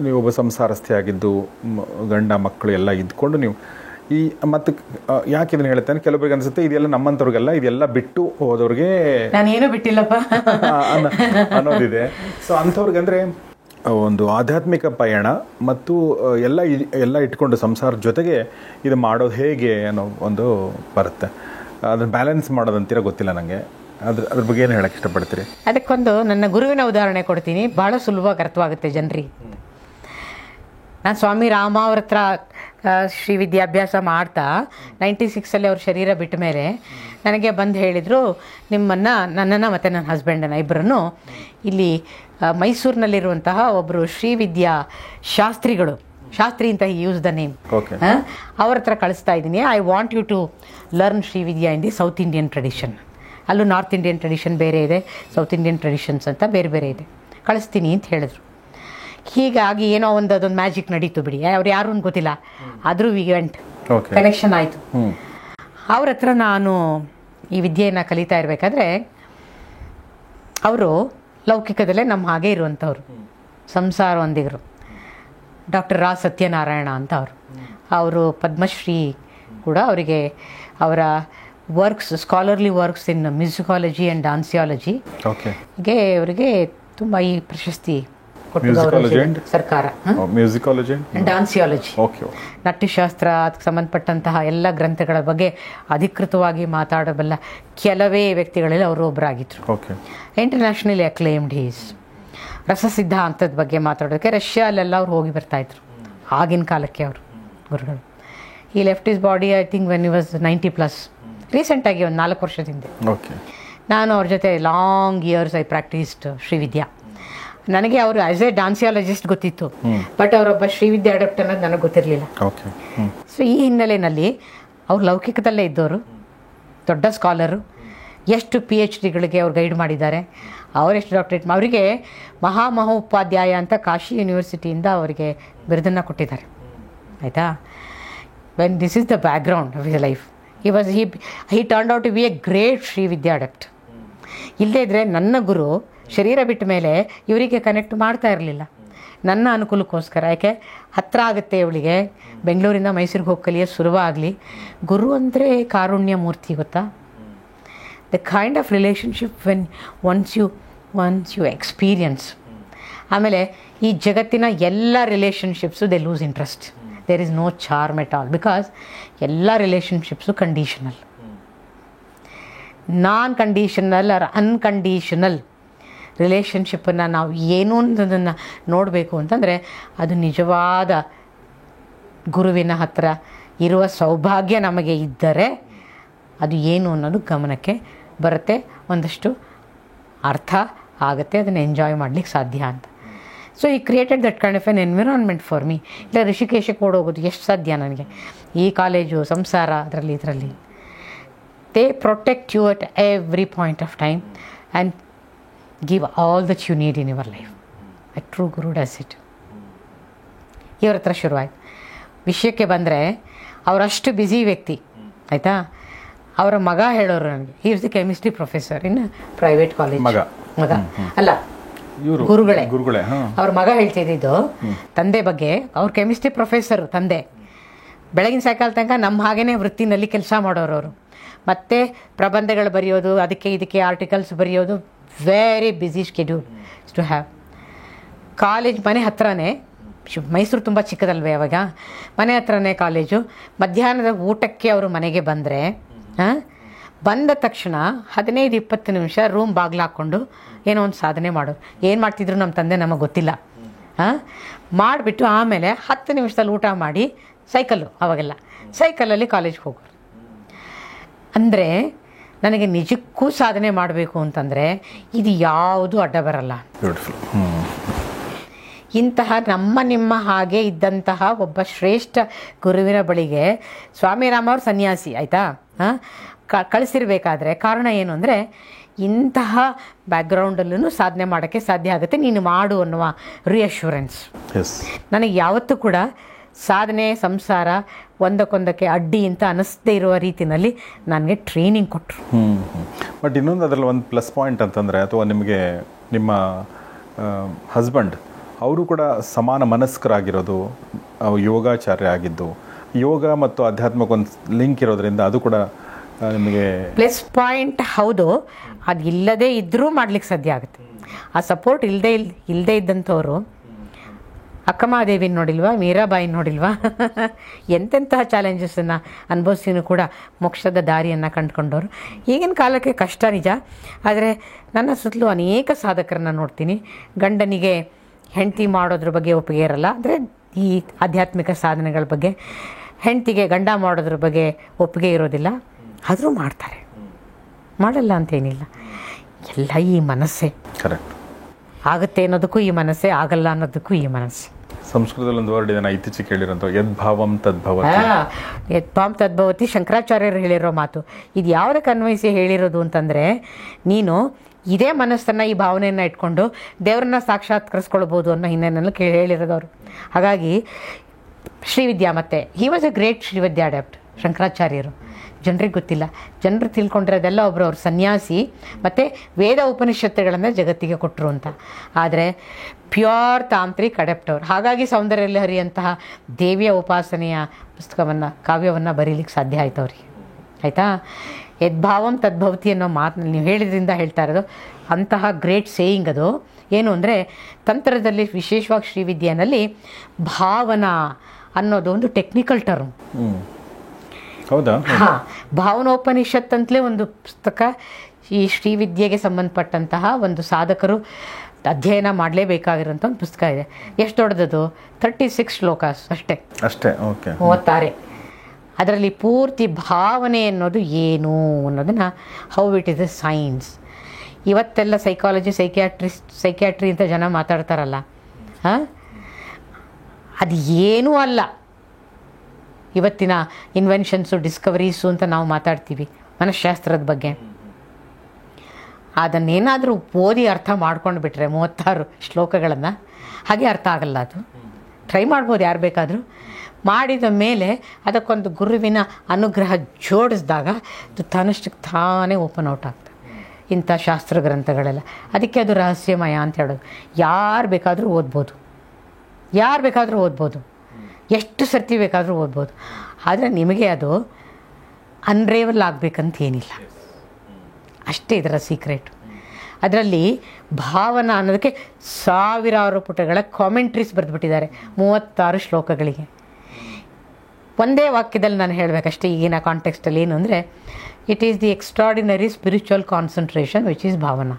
ನೀವು ಒಬ್ಬ ಸಂಸಾರಸ್ಥೆ ಆಗಿದ್ದು, ಗಂಡ ಮಕ್ಕಳು ಎಲ್ಲ ಇದ್ಕೊಂಡು ನೀವು ಈ ಮತ್ತು ಯಾಕೆ ಇದನ್ನು ಹೇಳ್ತೇನೆ, ಕೆಲವರಿಗೆ ಅನಿಸುತ್ತೆ ಇದೆಲ್ಲ ನಮ್ಮಂಥವ್ರಿಗೆಲ್ಲ, ಇದೆಲ್ಲ ಬಿಟ್ಟು ಹೋದವ್ರಿಗೆ ನಾನೇನು ಬಿಟ್ಟಿಲ್ಲಪ್ಪ ಅನ್ನೋದಿದೆ. ಸೊ ಅಂಥವ್ರಿಗೆ ಅಂದರೆ ಒಂದು ಆಧ್ಯಾತ್ಮಿಕ ಪಯಣ ಮತ್ತು ಎಲ್ಲ ಇಟ್ಕೊಂಡು ಸಂಸಾರದ ಜೊತೆಗೆ ಇದು ಮಾಡೋದು ಹೇಗೆ ಅನ್ನೋ ಒಂದು ಬರುತ್ತೆ. ಅದನ್ನು ಬ್ಯಾಲೆನ್ಸ್ ಮಾಡೋದಂತೀರ ಗೊತ್ತಿಲ್ಲ ನನಗೆ. ಅದ್ರ ಬಗ್ಗೆ ಏನು ಹೇಳಕ್ಕೆ ಇಷ್ಟಪಡ್ತೀರಿ? ಅದಕ್ಕೊಂದು ನನ್ನ ಗುರುವಿನ ಉದಾಹರಣೆ ಕೊಡ್ತೀನಿ, ಭಾಳ ಸುಲಭವಾಗಿ ಅರ್ಥವಾಗುತ್ತೆ ಜನರಿಗೆ. ನಾನು ಸ್ವಾಮಿ ರಾಮ ಅವ್ರ ಹತ್ರ ಶ್ರೀ ವಿದ್ಯಾಭ್ಯಾಸ ಮಾಡ್ತಾ 96 ಅವ್ರ ಶರೀರ ಬಿಟ್ಟ ಮೇಲೆ ನನಗೆ ಬಂದು ಹೇಳಿದರು, ನನ್ನನ್ನು ಮತ್ತು ನನ್ನ ಹಸ್ಬೆಂಡನ್ನು ಇಬ್ಬರನ್ನು ಇಲ್ಲಿ ಮೈಸೂರಿನಲ್ಲಿರುವಂತಹ ಒಬ್ಬರು ಶ್ರೀವಿದ್ಯಾ ಶಾಸ್ತ್ರಿಗಳು, ಶಾಸ್ತ್ರಿ ಅಂತ ಯೂಸ್ ದ ನೇಮ್, ಅವ್ರ ಹತ್ರ ಕಳಿಸ್ತಾ ಇದ್ದೀನಿ. I want you to learn Srividya in the south Indian tradition. ಅಲ್ಲೂ ನಾರ್ತ್ ಇಂಡಿಯನ್ ಟ್ರೆಡಿಷನ್ ಬೇರೆ ಇದೆ, ಸೌತ್ ಇಂಡಿಯನ್ ಟ್ರೆಡಿಷನ್ಸ್ ಅಂತ ಬೇರೆ ಬೇರೆ ಇದೆ, ಕಳಿಸ್ತೀನಿ ಅಂತ ಹೇಳಿದ್ರು. ಹೀಗಾಗಿ ಏನೋ ಅದೊಂದು ಮ್ಯಾಜಿಕ್ ನಡೀತು ಬಿಡಿ, ಅವ್ರು ಯಾರು ಅಂತ ಗೊತ್ತಿಲ್ಲ, ಆದರೂ ಇವೆಂಟ್ ಕನೆಕ್ಷನ್ ಆಯಿತು. ಅವ್ರ ಹತ್ರ ನಾನು ಈ ವಿದ್ಯೆಯನ್ನು ಕಲಿತಾ ಇರಬೇಕಾದ್ರೆ ಅವರು ಲೌಕಿಕದಲ್ಲೇ ನಮ್ಮ ಹಾಗೆ ಇರುವಂಥವ್ರು, ಸಂಸಾರ ಒಂದಿಗರು. ಡಾಕ್ಟರ್ ರಾ ಸತ್ಯನಾರಾಯಣ ಅಂತ ಅವರು ಪದ್ಮಶ್ರೀ ಕೂಡ. ಅವರಿಗೆ ಅವರ works, scholarly works in musicology and ಡಾನ್ಸಿಯಾಲಜಿಗೆ ಅವರಿಗೆ ತುಂಬ ಈ ಪ್ರಶಸ್ತಿ ಕೊಟ್ಟು Musicology ಗೌರವಿಸಿದೆ and? ಸರ್ಕಾರ. ಮ್ಯೂಸಿಕಾಲಜಿ ಡಾನ್ಸಿಯಾಲಜಿ, ಓಕೆ ನಾಟ್ಯಶಾಸ್ತ್ರ, ಅದಕ್ಕೆ ಸಂಬಂಧಪಟ್ಟಂತಹ ಎಲ್ಲ ಗ್ರಂಥಗಳ ಬಗ್ಗೆ ಅಧಿಕೃತವಾಗಿ ಮಾತಾಡಬಲ್ಲ ಕೆಲವೇ ವ್ಯಕ್ತಿಗಳಲ್ಲಿ ಅವರು ಒಬ್ಬರಾಗಿದ್ದರು. Okay internationally acclaimed is. ರಸಸಿದ್ಧಾಂತದ ಬಗ್ಗೆ ಮಾತಾಡೋದಕ್ಕೆ ರಷ್ಯಾಲೆಲ್ಲ ಅವ್ರು ಹೋಗಿ ಬರ್ತಾಯಿದ್ರು ಆಗಿನ ಕಾಲಕ್ಕೆ ಅವರು ಗುರುಗಳು. ಈ left his body I think when you was 90+. ರೀಸೆಂಟಾಗಿ ಒಂದು 4 ವರ್ಷದ ಹಿಂದೆ ಓಕೆ ನಾನು ಅವ್ರ ಜೊತೆ long years I practised Srividya. ನನಗೆ ಅವರು ಆ್ಯಸ್ ಎ ಡಾನ್ಸಿಯಾಲಜಿಸ್ಟ್ ಗೊತ್ತಿತ್ತು, ಬಟ್ ಅವರೊಬ್ಬ ಶ್ರೀವಿದ್ಯಾ ಅಡಾಪ್ಟ್ ಅನ್ನೋದು ನನಗೆ ಗೊತ್ತಿರಲಿಲ್ಲ. ಓಕೆ ಸೊ ಈ ಹಿನ್ನೆಲೆಯಲ್ಲಿ ಅವ್ರು ಲೌಕಿಕದಲ್ಲೇ ಇದ್ದವರು, ದೊಡ್ಡ ಸ್ಕಾಲರು, ಎಷ್ಟು PhDಗಳಿಗೆ ಅವ್ರು ಗೈಡ್ ಮಾಡಿದ್ದಾರೆ, ಅವರೆಷ್ಟು ಡಾಕ್ಟರೇಟ್, ಅವರಿಗೆ ಮಹಾಮಹೋಪಾಧ್ಯಾಯ ಅಂತ ಕಾಶಿ ಯೂನಿವರ್ಸಿಟಿಯಿಂದ ಅವರಿಗೆ ಬಿರುದನ್ನು ಕೊಟ್ಟಿದ್ದಾರೆ. ಆಯಿತಾ? When this is the background of his life, he turned out to be a great Srividya adept. ಇಲ್ಲದೇ ಇದ್ದರೆ ನನ್ನ ಗುರು ಶರೀರ ಬಿಟ್ಟ ಮೇಲೆ ಇವರಿಗೆ ಕನೆಕ್ಟ್ ಮಾಡ್ತಾ ಇರಲಿಲ್ಲ, ನನ್ನ ಅನುಕೂಲಕ್ಕೋಸ್ಕರ. ಯಾಕೆ ಹತ್ತಿರ ಆಗುತ್ತೆ ಇವಳಿಗೆ, ಬೆಂಗಳೂರಿಂದ ಮೈಸೂರಿಗೆ ಹೋಗಿ ಕಲಿಯೋದು ಸುಲಭ ಆಗಲಿ. ಗುರು ಅಂದರೆ ಕಾರುಣ್ಯ ಮೂರ್ತಿ, ಗೊತ್ತಾ? The kind of relationship when once you experience. ಆಮೇಲೆ ಈ ಜಗತ್ತಿನ ಎಲ್ಲ relationships they lose interest. There is no charm at all, because ಎಲ್ಲ relationships conditional. Non conditional or unconditional ರಿಲೇಷನ್ಶಿಪ್ಪನ್ನು ನಾವು ಏನು ಅನ್ನೋದನ್ನು ನೋಡಬೇಕು ಅಂತಂದರೆ ಅದು ನಿಜವಾದ ಗುರುವಿನ ಹತ್ರ ಇರುವ ಸೌಭಾಗ್ಯ ನಮಗೆ ಇದ್ದರೆ ಅದು ಏನು ಅನ್ನೋದು ಗಮನಕ್ಕೆ ಬರುತ್ತೆ, ಒಂದಷ್ಟು ಅರ್ಥ ಆಗುತ್ತೆ, ಅದನ್ನು ಎಂಜಾಯ್ ಮಾಡಲಿಕ್ಕೆ ಸಾಧ್ಯ ಅಂತ. ಸೊ ಈ created that kind of N environment for me. ಇಲ್ಲ ಋಷಿಕೇಶಕ್ಕೆ ಓಡೋಗೋದು ಎಷ್ಟು ಸಾಧ್ಯ ನನಗೆ, ಈ ಕಾಲೇಜು, ಸಂಸಾರ, ಇದರಲ್ಲಿ they protect you at every point of time and give all that you need in your life. A true guru does it. ಇವ್ರ ಹತ್ರ ಶುರುವಾಯಿತು. ವಿಷಯಕ್ಕೆ ಬಂದರೆ ಅವರಷ್ಟು ಬ್ಯುಸಿ ವ್ಯಕ್ತಿ, ಆಯಿತಾ? ಅವರ ಮಗ ಹೇಳೋರು ನನಗೆ, he is the chemistry professor in private college. ಮಗ ಅಲ್ಲ, ಗುರುಗಳೇ. ಅವ್ರ ಮಗ ಹೇಳ್ತಿದ್ದು ತಂದೆ ಬಗ್ಗೆ. ಅವ್ರ ಕೆಮಿಸ್ಟ್ರಿ ಪ್ರೊಫೆಸರು ತಂದೆ. ಬೆಳಗಿನ ಸಾಯಂಕಾಲ ತನಕ ನಮ್ಮ ಹಾಗೇ ವೃತ್ತಿನಲ್ಲಿ ಕೆಲಸ ಮಾಡೋರು ಅವರು. ಮತ್ತು ಪ್ರಬಂಧಗಳು ಬರೆಯೋದು, ಇದಕ್ಕೆ ಆರ್ಟಿಕಲ್ಸ್ ಬರೆಯೋದು, very busy schedule to have. College ಮನೆ ಹತ್ರನೇ, ಮೈಸೂರು ತುಂಬ ಚಿಕ್ಕದಲ್ವೇ ಅವಾಗ, ಮನೆ ಹತ್ರನೇ ಕಾಲೇಜು. ಮಧ್ಯಾಹ್ನದ ಊಟಕ್ಕೆ ಅವರು ಮನೆಗೆ ಬಂದರೆ, ಬಂದ ತಕ್ಷಣ 15-20 ನಿಮಿಷ ರೂಮ್ ಬಾಗಿಲು ಹಾಕ್ಕೊಂಡು ಏನೋ ಒಂದು ಸಾಧನೆ ಮಾಡೋರು. ಏನು ಮಾಡ್ತಿದ್ರು ನಮ್ಮ ತಂದೆ ನಮಗೆ ಗೊತ್ತಿಲ್ಲ. ಮಾಡಿಬಿಟ್ಟು ಆಮೇಲೆ 10 ನಿಮಿಷದಲ್ಲಿ ಊಟ ಮಾಡಿ ಅವಾಗೆಲ್ಲ ಸೈಕಲಲ್ಲಿ ಕಾಲೇಜ್ಗೆ ಹೋಗೋರು. ಅಂದರೆ ನನಗೆ ನಿಜಕ್ಕೂ ಸಾಧನೆ ಮಾಡಬೇಕು ಅಂತಂದರೆ ಇದು ಯಾವುದು ಅಡ್ಡ ಬರಲ್ಲ. ಇಂತಹ ನಿಮ್ಮ ಹಾಗೆ ಇದ್ದಂತಹ ಒಬ್ಬ ಶ್ರೇಷ್ಠ ಗುರುವಿನ ಬಳಿಗೆ ಸ್ವಾಮಿರಾಮ ಅವ್ರ ಸನ್ಯಾಸಿ, ಆಯಿತಾ, ಕಳಿಸಿರ್ಬೇಕಾದ್ರೆ ಕಾರಣ ಏನು ಅಂದರೆ ಇಂತಹ ಬ್ಯಾಕ್ಗ್ರೌಂಡಲ್ಲೂ ಸಾಧನೆ ಮಾಡೋಕ್ಕೆ ಸಾಧ್ಯ ಆಗುತ್ತೆ, ನೀನು ಮಾಡು ಅನ್ನುವ ರಿಯಶ್ಯೂರೆನ್ಸ್. ನನಗೆ ಯಾವತ್ತೂ ಕೂಡ ಸಾಧನೆ, ಸಂಸಾರ ಒಂದಕ್ಕೊಂದಕ್ಕೆ ಅಡ್ಡಿ ಅಂತ ಅನ್ನಿಸ್ದೇ ಇರುವ ರೀತಿಯಲ್ಲಿ ನನಗೆ ಟ್ರೈನಿಂಗ್ ಕೊಟ್ಟರು. ಬಟ್ ಇನ್ನೊಂದು ಅದರಲ್ಲಿ ಒಂದು ಪ್ಲಸ್ ಪಾಯಿಂಟ್ ಅಂತಂದರೆ, ಅಥವಾ ನಿಮಗೆ ನಿಮ್ಮ ಹಸ್ಬೆಂಡ್ ಅವರು ಕೂಡ ಸಮಾನ ಮನಸ್ಕರಾಗಿರೋದು, ಯೋಗಾಚಾರ್ಯ ಆಗಿದ್ದು, ಯೋಗ ಮತ್ತು ಆಧ್ಯಾತ್ಮಕ್ಕೆ ಒಂದು ಲಿಂಕ್ ಇರೋದ್ರಿಂದ ಅದು ಕೂಡ ನಿಮಗೆ ಪ್ಲಸ್ ಪಾಯಿಂಟ್. ಹೌದು, ಅದು ಇಲ್ಲದೇ ಇದ್ದರೂ ಮಾಡ್ಲಿಕ್ಕೆ ಸಾಧ್ಯ ಆಗುತ್ತೆ. ಆ ಸಪೋರ್ಟ್ ಇಲ್ಲದೇ ಇದ್ದಂಥವ್ರು ಅಕ್ಕಮಹಾದೇವಿನ ನೋಡಿಲ್ವಾ, ಮೀರಾಬಾಯಿನ ನೋಡಿಲ್ವಾ, ಎಂತೆಂತಹ ಚಾಲೆಂಜಸನ್ನು ಅನುಭವಿಸಿನೂ ಕೂಡ ಮೋಕ್ಷದ ದಾರಿಯನ್ನು ಕಂಡುಕೊಂಡವರು. ಈಗಿನ ಕಾಲಕ್ಕೆ ಕಷ್ಟ ನಿಜ, ಆದರೆ ನನ್ನ ಸುತ್ತಲೂ ಅನೇಕ ಸಾಧಕರನ್ನು ನೋಡ್ತೀನಿ. ಗಂಡನಿಗೆ ಹೆಂಡತಿ ಮಾಡೋದ್ರ ಬಗ್ಗೆ ಒಪ್ಪಿಗೆ ಇರಲ್ಲ, ಅಂದರೆ ಈ ಆಧ್ಯಾತ್ಮಿಕ ಸಾಧನೆಗಳ ಬಗ್ಗೆ. ಹೆಂಡತಿಗೆ ಗಂಡ ಮಾಡೋದ್ರ ಬಗ್ಗೆ ಒಪ್ಪಿಗೆ ಇರೋದಿಲ್ಲ, ಆದರೂ ಮಾಡ್ತಾರೆ, ಮಾಡಲ್ಲ ಅಂತೇನಿಲ್ಲ. ಎಲ್ಲ ಈ ಮನಸ್ಸೇ. ಕರೆಕ್ಟ್. ಆಗುತ್ತೆ ಅನ್ನೋದಕ್ಕೂ ಈ ಮನಸ್ಸೇ, ಆಗಲ್ಲ ಅನ್ನೋದಕ್ಕೂ ಈ ಮನಸ್ಸೇ. ಸಂಸ್ಕೃತದಲ್ಲಿ ಒಂದು ವರ್ಡ್ ಇದನ್ನು ಇತ್ತೀಚೆಗೆ ಕೇಳಿರೋಂಥ ಯದ್ಭಾವಂ ತದ್ಭವತಿ. ಯದ್ಭಾವಂ ತದ್ಭವತಿ ಶಂಕರಾಚಾರ್ಯರು ಹೇಳಿರೋ ಮಾತು. ಇದು ಯಾವುದಕ್ಕೆ ಅನ್ವಯಿಸಿ ಹೇಳಿರೋದು ಅಂತಂದರೆ, ನೀನು ಇದೇ ಮನಸ್ಸನ್ನು, ಈ ಭಾವನೆಯನ್ನು ಇಟ್ಕೊಂಡು ದೇವ್ರನ್ನ ಸಾಕ್ಷಾತ್ಕರಿಸ್ಕೊಳ್ಬೋದು ಅನ್ನೋ ಹಿನ್ನೆಲೆಯಲ್ಲಿ ಹೇಳಿರೋದವರು. ಹಾಗಾಗಿ ಶ್ರೀವಿದ್ಯಾ, ಮತ್ತು he was a great Srividya adept ಶಂಕರಾಚಾರ್ಯರು. ಜನರಿಗೆ ಗೊತ್ತಿಲ್ಲ, ಜನರು ತಿಳ್ಕೊಂಡಿರೋದೆಲ್ಲ ಒಬ್ಬರು ಅವ್ರ ಸನ್ಯಾಸಿ ಮತ್ತು ವೇದ ಉಪನಿಷತ್ತುಗಳನ್ನು ಜಗತ್ತಿಗೆ ಕೊಟ್ಟರು ಅಂತ. ಆದರೆ ಪ್ಯೂರ್ ತಾಂತ್ರಿಕ್ ಅಡಾಪ್ಟ್ ಅವರು. ಹಾಗಾಗಿ ಸೌಂದರ್ಯ ಲಹರಿಯಂತಹ ದೇವಿಯ ಉಪಾಸನೆಯ ಪುಸ್ತಕವನ್ನು, ಕಾವ್ಯವನ್ನು ಬರೀಲಿಕ್ಕೆ ಸಾಧ್ಯ ಆಯ್ತು ಅವ್ರಿಗೆ, ಆಯಿತಾ. ಯದ್ಭಾವಂ ತದ್ಭವತಿ ಅನ್ನೋ ಮಾತನ್ನು ನೀವು ಹೇಳಿದ್ರಿಂದ ಹೇಳ್ತಾ ಇರೋದು. ಅಂತಹ ಗ್ರೇಟ್ ಸೇಯಿಂಗ್ ಅದು. ಏನು ಅಂದರೆ ತಂತ್ರದಲ್ಲಿ ವಿಶೇಷವಾಗಿ ಶ್ರೀವಿದ್ಯೆನಲ್ಲಿ ಭಾವನಾ ಅನ್ನೋದು ಒಂದು ಟೆಕ್ನಿಕಲ್ ಟರ್ಮ್. ಹೌದಾ? ಹಾಂ, ಭಾವನೋಪನಿಷತ್ ಅಂತಲೇ ಒಂದು ಪುಸ್ತಕ ಈ ಶ್ರೀವಿದ್ಯೆಗೆ ಸಂಬಂಧಪಟ್ಟಂತಹ ಒಂದು ಸಾಧಕರು ಅಧ್ಯಯನ ಮಾಡಲೇಬೇಕಾಗಿರೋಂಥ ಒಂದು ಪುಸ್ತಕ ಇದೆ. ಎಷ್ಟು ದೊಡ್ಡದದು? 36 ಶ್ಲೋಕಾಸ್ ಅಷ್ಟೇ. ಓಕೆ. 36. ಅದರಲ್ಲಿ ಪೂರ್ತಿ ಭಾವನೆ ಅನ್ನೋದು ಏನು ಅನ್ನೋದನ್ನು, how it is A science. ಇವತ್ತೆಲ್ಲ ಸೈಕಾಲಜಿ, ಸೈಕ್ಯಾಟ್ರಿ ಅಂತ ಜನ ಮಾತಾಡ್ತಾರಲ್ಲ, ಹಾಂ, ಅದು ಏನೂ ಅಲ್ಲ. ಇವತ್ತಿನ ಇನ್ವೆನ್ಷನ್ಸು, ಡಿಸ್ಕವರೀಸು ಅಂತ ನಾವು ಮಾತಾಡ್ತೀವಿ ಮನಃಶಾಸ್ತ್ರದ ಬಗ್ಗೆ. ಅದನ್ನೇನಾದರೂ ಓದಿ ಅರ್ಥ ಮಾಡ್ಕೊಂಡು ಬಿಟ್ರೆ 36 ಶ್ಲೋಕಗಳನ್ನು, ಹಾಗೆ ಅರ್ಥ ಆಗಲ್ಲ. ಅದು ಟ್ರೈ ಮಾಡ್ಬೋದು ಯಾರು ಬೇಕಾದರೂ. ಮಾಡಿದ ಮೇಲೆ ಅದಕ್ಕೊಂದು ಗುರುವಿನ ಅನುಗ್ರಹ ಜೋಡಿಸಿದಾಗ ಅದು ತನ್ನಷ್ಟಕ್ಕೆ ತಾನೇ ಓಪನ್ ಔಟ್ ಆಗ್ತದೆ. ಇಂಥ ಶಾಸ್ತ್ರ ಗ್ರಂಥಗಳೆಲ್ಲ ಅದಕ್ಕೆ ಅದು ರಹಸ್ಯಮಯ ಅಂತ ಹೇಳೋದು. ಯಾರು ಬೇಕಾದರೂ ಓದ್ಬೋದು, ಯಾರು ಬೇಕಾದರೂ ಓದ್ಬೋದು, ಎಷ್ಟು ಸರ್ತಿ ಬೇಕಾದರೂ ಓದ್ಬೋದು. ಆದರೆ ನಿಮಗೆ ಅದು ಅನ್ರೇವಲ್ ಆಗಬೇಕಂತ ಏನಿಲ್ಲ. ಅಷ್ಟೇ ಇದರ ಸೀಕ್ರೆಟ್. ಅದರಲ್ಲಿ ಭಾವನಾ ಅನ್ನೋದಕ್ಕೆ ಸಾವಿರಾರು ಪುಟಗಳ ಕಾಮೆಂಟ್ರೀಸ್ ಬರೆದುಬಿಟ್ಟಿದ್ದಾರೆ 36 ಶ್ಲೋಕಗಳಿಗೆ. ಒಂದೇ ವಾಕ್ಯದಲ್ಲಿ ನಾನು ಹೇಳಬೇಕಷ್ಟೇ ಈಗಿನ ಕಾಂಟೆಕ್ಸ್ಟಲ್ಲಿ ಏನು ಅಂದರೆ, it is the extraordinary spiritual concentration which is Bhavana.